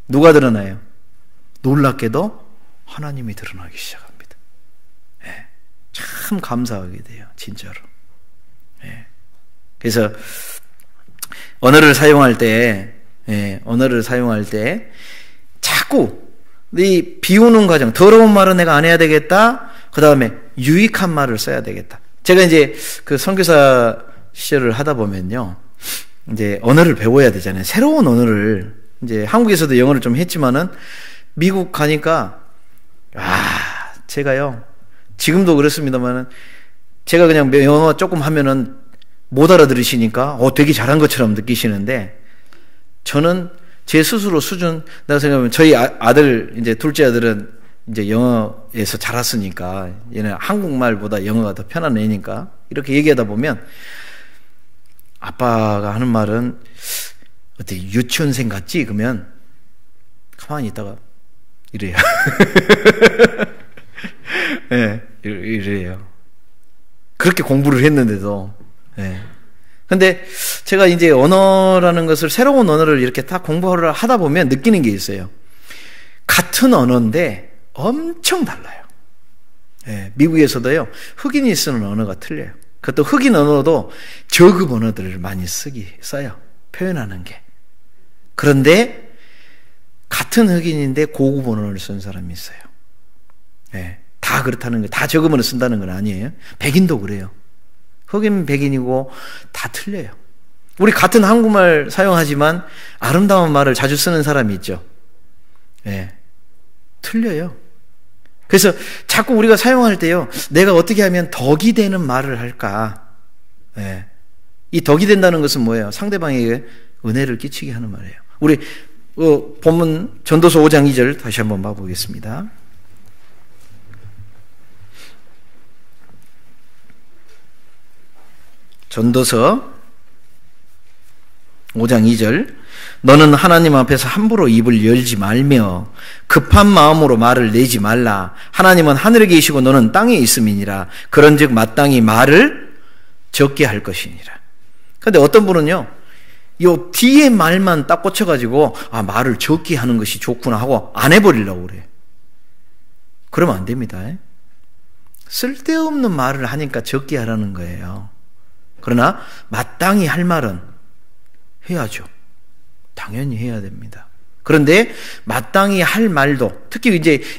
누가 드러나요? 놀랍게도 하나님이 드러나기 시작합니다. 예. 참 감사하게 돼요. 진짜로. 예. 그래서 언어를 사용할 때 자꾸 이 비우는 과정, 더러운 말은 내가 안 해야 되겠다. 그 다음에 유익한 말을 써야 되겠다. 제가 이제 그 선교사 시절을 하다 보면요, 이제 언어를 배워야 되잖아요. 새로운 언어를, 이제 한국에서도 영어를 좀 했지만은 미국 가니까 제가요, 지금도 그렇습니다만은 제가 그냥 영어 조금 하면은 못 알아들으시니까 되게 잘한 것처럼 느끼시는데, 저는 제 스스로 수준, 내가 생각하면 저희 아들, 이제 둘째 아들은 이제 영어에서 자랐으니까 얘는 한국말보다 영어가 더 편한 애니까 이렇게 얘기하다 보면 아빠가 하는 말은 어때, 유치원생 같지? 그러면 가만히 있다가 이래요. 네, 이래요. 그렇게 공부를 했는데도. 네. 근데 제가 이제 언어라는 것을, 새로운 언어를 이렇게 딱 공부를 하다 보면 느끼는 게 있어요. 같은 언어인데 엄청 달라요. 예, 미국에서도요, 흑인이 쓰는 언어가 틀려요. 그것도 흑인 언어도 저급 언어들을 많이 써요. 표현하는 게. 그런데 같은 흑인인데 고급 언어를 쓴 사람이 있어요. 예, 다 그렇다는 거, 다 저급 언어 쓴다는 건 아니에요. 백인도 그래요. 흑인, 백인이고 다 틀려요. 우리 같은 한국말 사용하지만 아름다운 말을 자주 쓰는 사람이 있죠. 예, 틀려요. 그래서 자꾸 우리가 사용할 때요, 내가 어떻게 하면 덕이 되는 말을 할까? 예. 이 덕이 된다는 것은 뭐예요? 상대방에게 은혜를 끼치게 하는 말이에요. 우리 본문 전도서 5장 2절 다시 한번 봐보겠습니다. 전도서 5장 2절, 너는 하나님 앞에서 함부로 입을 열지 말며 급한 마음으로 말을 내지 말라. 하나님은 하늘에 계시고 너는 땅에 있음이니라. 그런즉 마땅히 말을 적게 할 것이니라. 그런데 어떤 분은요, 요 뒤에 말만 딱 꽂혀가지고 말을 적게 하는 것이 좋구나 하고 안 해버리려고 그래요. 그러면 안 됩니다. 쓸데없는 말을 하니까 적게 하라는 거예요. 그러나 마땅히 할 말은 해야죠. 당연히 해야 됩니다. 그런데 마땅히 할 말도, 특히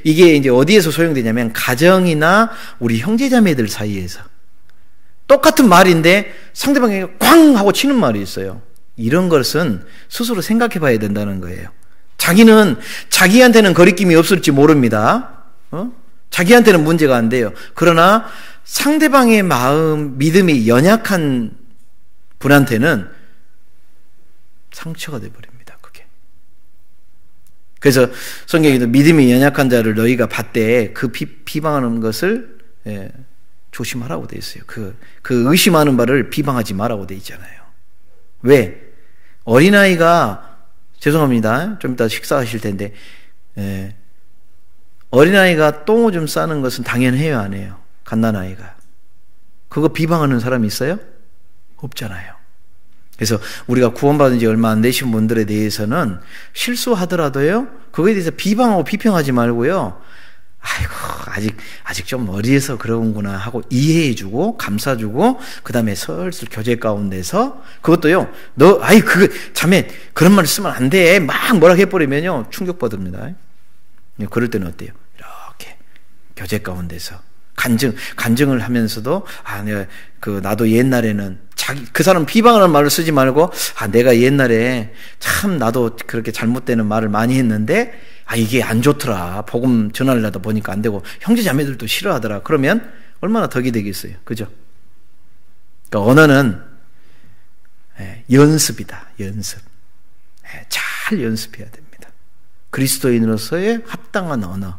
이게 이제 어디에서 소용되냐면 가정이나 우리 형제자매들 사이에서 똑같은 말인데 상대방에게 꽝 하고 치는 말이 있어요. 이런 것은 스스로 생각해 봐야 된다는 거예요. 자기한테는 거리낌이 없을지 모릅니다. 자기한테는 문제가 안 돼요. 그러나 상대방의 마음, 믿음이 연약한 분한테는 상처가 되어버립니다. 그게. 그래서 성경에도 믿음이 연약한 자를 너희가 받되 그 비방하는 것을 조심하라고 되어 있어요. 그 의심하는 바를 비방하지 말라고 되어 있잖아요. 왜? 어린아이가, 죄송합니다. 좀 이따 식사하실 텐데, 어린아이가 똥오줌 싸는 것은 당연해요, 안 해요? 갓난아이가. 그거 비방하는 사람이 있어요? 없잖아요. 그래서 우리가 구원받은 지 얼마 안 되신 분들에 대해서는 실수하더라도요, 그거에 대해서 비방하고 비평하지 말고요, 아이고, 아직 좀 어리서 그러는구나 하고 이해해주고, 감싸주고, 그 다음에 슬슬 교제 가운데서, 그것도요, 자매, 그런 말 쓰면 안 돼. 막 뭐라 해버리면요, 충격받습니다. 그럴 때는 어때요? 이렇게, 교제 가운데서. 간증을 하면서도, 나도 옛날에는 그 사람 비방하는 말을 쓰지 말고, 내가 옛날에 참 나도 그렇게 잘못되는 말을 많이 했는데, 이게 안 좋더라. 복음 전하려다 보니까 안 되고, 형제 자매들도 싫어하더라. 그러면 얼마나 덕이 되겠어요. 그죠? 그러니까 언어는 연습이다. 연습. 잘 연습해야 됩니다. 그리스도인으로서의 합당한 언어.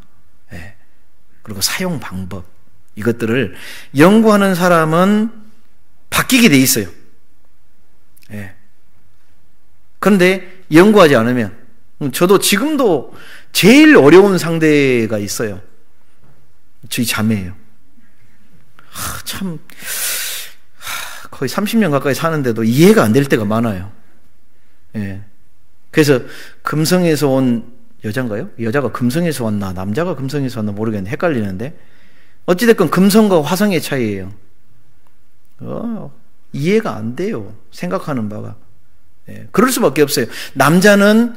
그리고 사용 방법. 이것들을 연구하는 사람은 바뀌게 돼 있어요. 그런데 연구하지 않으면, 저도 지금도 제일 어려운 상대가 있어요. 저희 자매예요. 거의 30년 가까이 사는데도 이해가 안 될 때가 많아요. 그래서 금성에서 온 여자인가요? 여자가 금성에서 왔나 남자가 금성에서 왔나 모르겠는데 헷갈리는데, 어찌됐건 금성과 화성의 차이예요. 이해가 안 돼요. 생각하는 바가. 그럴 수밖에 없어요. 남자는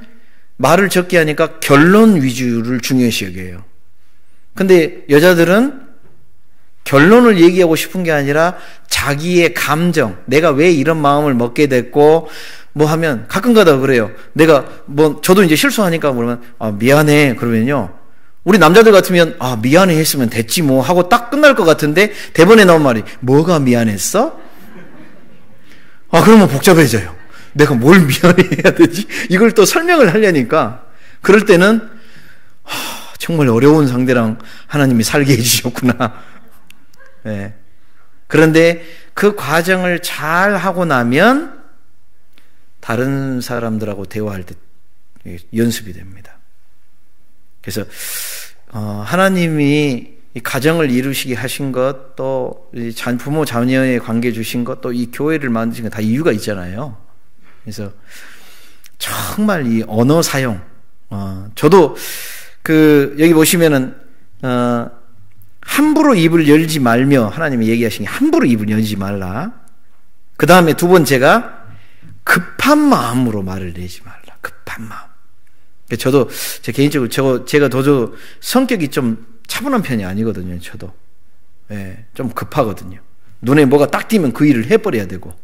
말을 적게 하니까 결론 위주를 중요시 여겨요. 근데 여자들은 결론을 얘기하고 싶은 게 아니라 자기의 감정, 내가 왜 이런 마음을 먹게 됐고, 뭐 하면 가끔가다 그래요. 저도 이제 실수하니까 그러면 미안해 그러면요, 우리 남자들 같으면 미안해 했으면 됐지 뭐 하고 딱 끝날 것 같은데, 대본에 나온 말이 뭐가 미안했어? 그러면 복잡해져요. 내가 뭘 미안해야 되지? 이걸 또 설명을 하려니까, 그럴 때는 정말 어려운 상대랑 하나님이 살게 해주셨구나. 그런데 그 과정을 잘 하고 나면 다른 사람들하고 대화할 때 연습이 됩니다. 그래서 하나님이 이 가정을 이루시게 하신 것, 또 부모 자녀의 관계 주신 것, 또 이 교회를 만드신 것 다 이유가 있잖아요. 그래서 정말 이 언어 사용, 저도 여기 보시면은 함부로 입을 열지 말며, 하나님이 얘기하신 게 함부로 입을 열지 말라. 그 다음에 두 번째가 급한 마음으로 말을 내지 말라. 급한 마음. 저도 제 개인적으로 제가 도저 성격이 좀 차분한 편이 아니거든요. 저도 좀 급하거든요. 눈에 뭐가 딱 띄면 그 일을 해버려야 되고,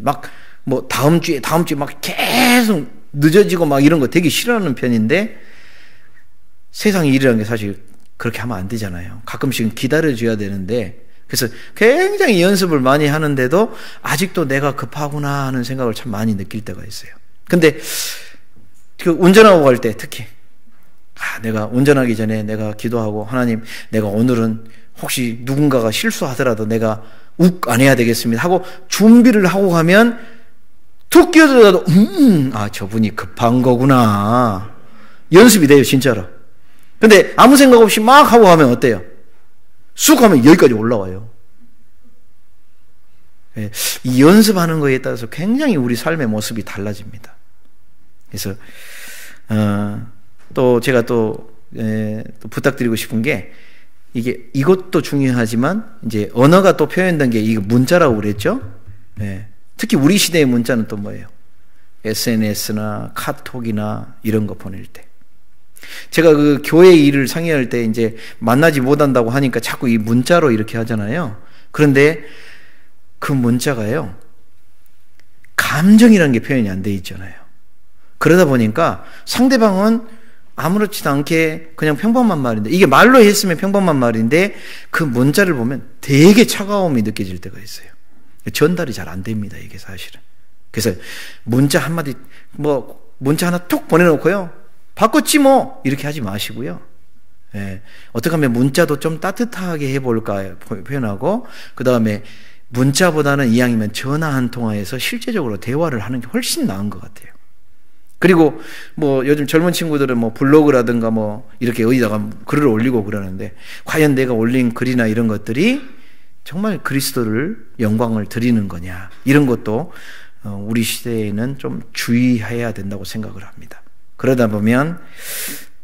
막 뭐 다음 주에 막 계속 늦어지고 막 이런 거 되게 싫어하는 편인데, 세상 일이라는 게 사실 그렇게 하면 안 되잖아요. 가끔씩은 기다려줘야 되는데, 그래서 굉장히 연습을 많이 하는데도 아직도 내가 급하구나 하는 생각을 참 많이 느낄 때가 있어요. 근데 그 운전하고 갈 때 특히 내가 운전하기 전에 내가 기도하고, 하나님, 내가 오늘은 혹시 누군가가 실수하더라도 내가 욱 안 해야 되겠습니다 하고 준비를 하고 가면 툭 끼어들어도 저분이 급한 거구나. 연습이 돼요, 진짜로. 근데 아무 생각 없이 막 하고 가면 어때요? 쑥 하면 여기까지 올라와요. 이 연습하는 거에 따라서 굉장히 우리 삶의 모습이 달라집니다. 그래서 또 제가 또 부탁드리고 싶은 게, 이것도 중요하지만 이제 언어가 또 표현된 게 이거 문자라고 그랬죠. 특히 우리 시대의 문자는 또 뭐예요? SNS나 카톡이나 이런 거 보낼 때. 제가 그 교회 일을 상의할 때 이제 만나지 못한다고 하니까 자꾸 이 문자로 이렇게 하잖아요. 그런데 그 문자가요, 감정이라는 게 표현이 안 돼 있잖아요. 그러다 보니까 상대방은 아무렇지도 않게 그냥 평범한 말인데, 이게 말로 했으면 평범한 말인데 그 문자를 보면 되게 차가움이 느껴질 때가 있어요. 전달이 잘 안 됩니다, 이게 사실은. 그래서 문자 한마디, 문자 하나 툭 보내놓고요, 바꿨지 뭐 이렇게 하지 마시고요. 어떻게 하면 문자도 좀 따뜻하게 해볼까 표현하고, 그 다음에 문자보다는 이왕이면 전화 한 통화에서 실제적으로 대화를 하는 게 훨씬 나은 것 같아요. 그리고 요즘 젊은 친구들은 블로그라든가 이렇게 어디다가 글을 올리고 그러는데, 과연 내가 올린 글이나 이런 것들이 정말 그리스도를 영광을 드리는 거냐, 이런 것도 우리 시대에는 좀 주의해야 된다고 생각을 합니다. 그러다 보면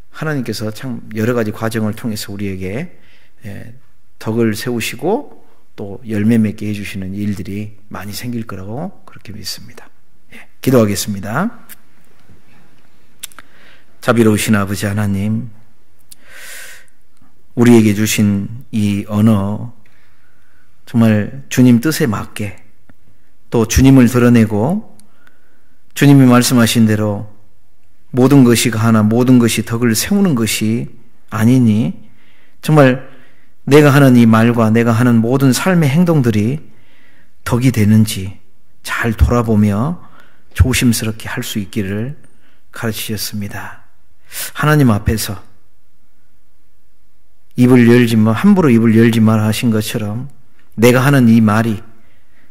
하나님께서 참 여러 가지 과정을 통해서 우리에게 덕을 세우시고 또 열매 맺게 해주시는 일들이 많이 생길 거라고 그렇게 믿습니다. 기도하겠습니다. 자비로우신 아버지 하나님, 우리에게 주신 이 언어, 정말 주님 뜻에 맞게 또 주님을 드러내고 주님이 말씀하신 대로 모든 것이 가하나 모든 것이 덕을 세우는 것이 아니니, 정말 내가 하는 이 말과 내가 하는 모든 삶의 행동들이 덕이 되는지 잘 돌아보며 조심스럽게 할 수 있기를 가르치셨습니다. 하나님 앞에서 함부로 입을 열지 마라 하신 것처럼 내가 하는 이 말이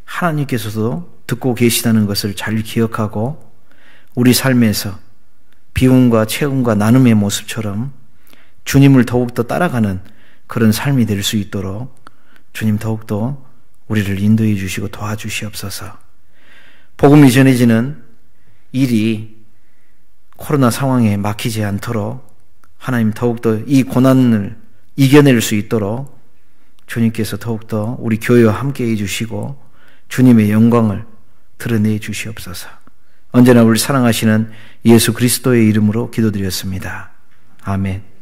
하나님께서도 듣고 계시다는 것을 잘 기억하고, 우리 삶에서 비움과 채움과 나눔의 모습처럼 주님을 더욱더 따라가는 그런 삶이 될 수 있도록 주님 더욱더 우리를 인도해 주시고 도와주시옵소서. 복음이 전해지는 일이 코로나 상황에 막히지 않도록 하나님 더욱더 이 고난을 이겨낼 수 있도록 주님께서 더욱더 우리 교회와 함께 해주시고 주님의 영광을 드러내 주시옵소서. 언제나 우리 사랑하시는 예수 그리스도의 이름으로 기도드렸습니다. 아멘.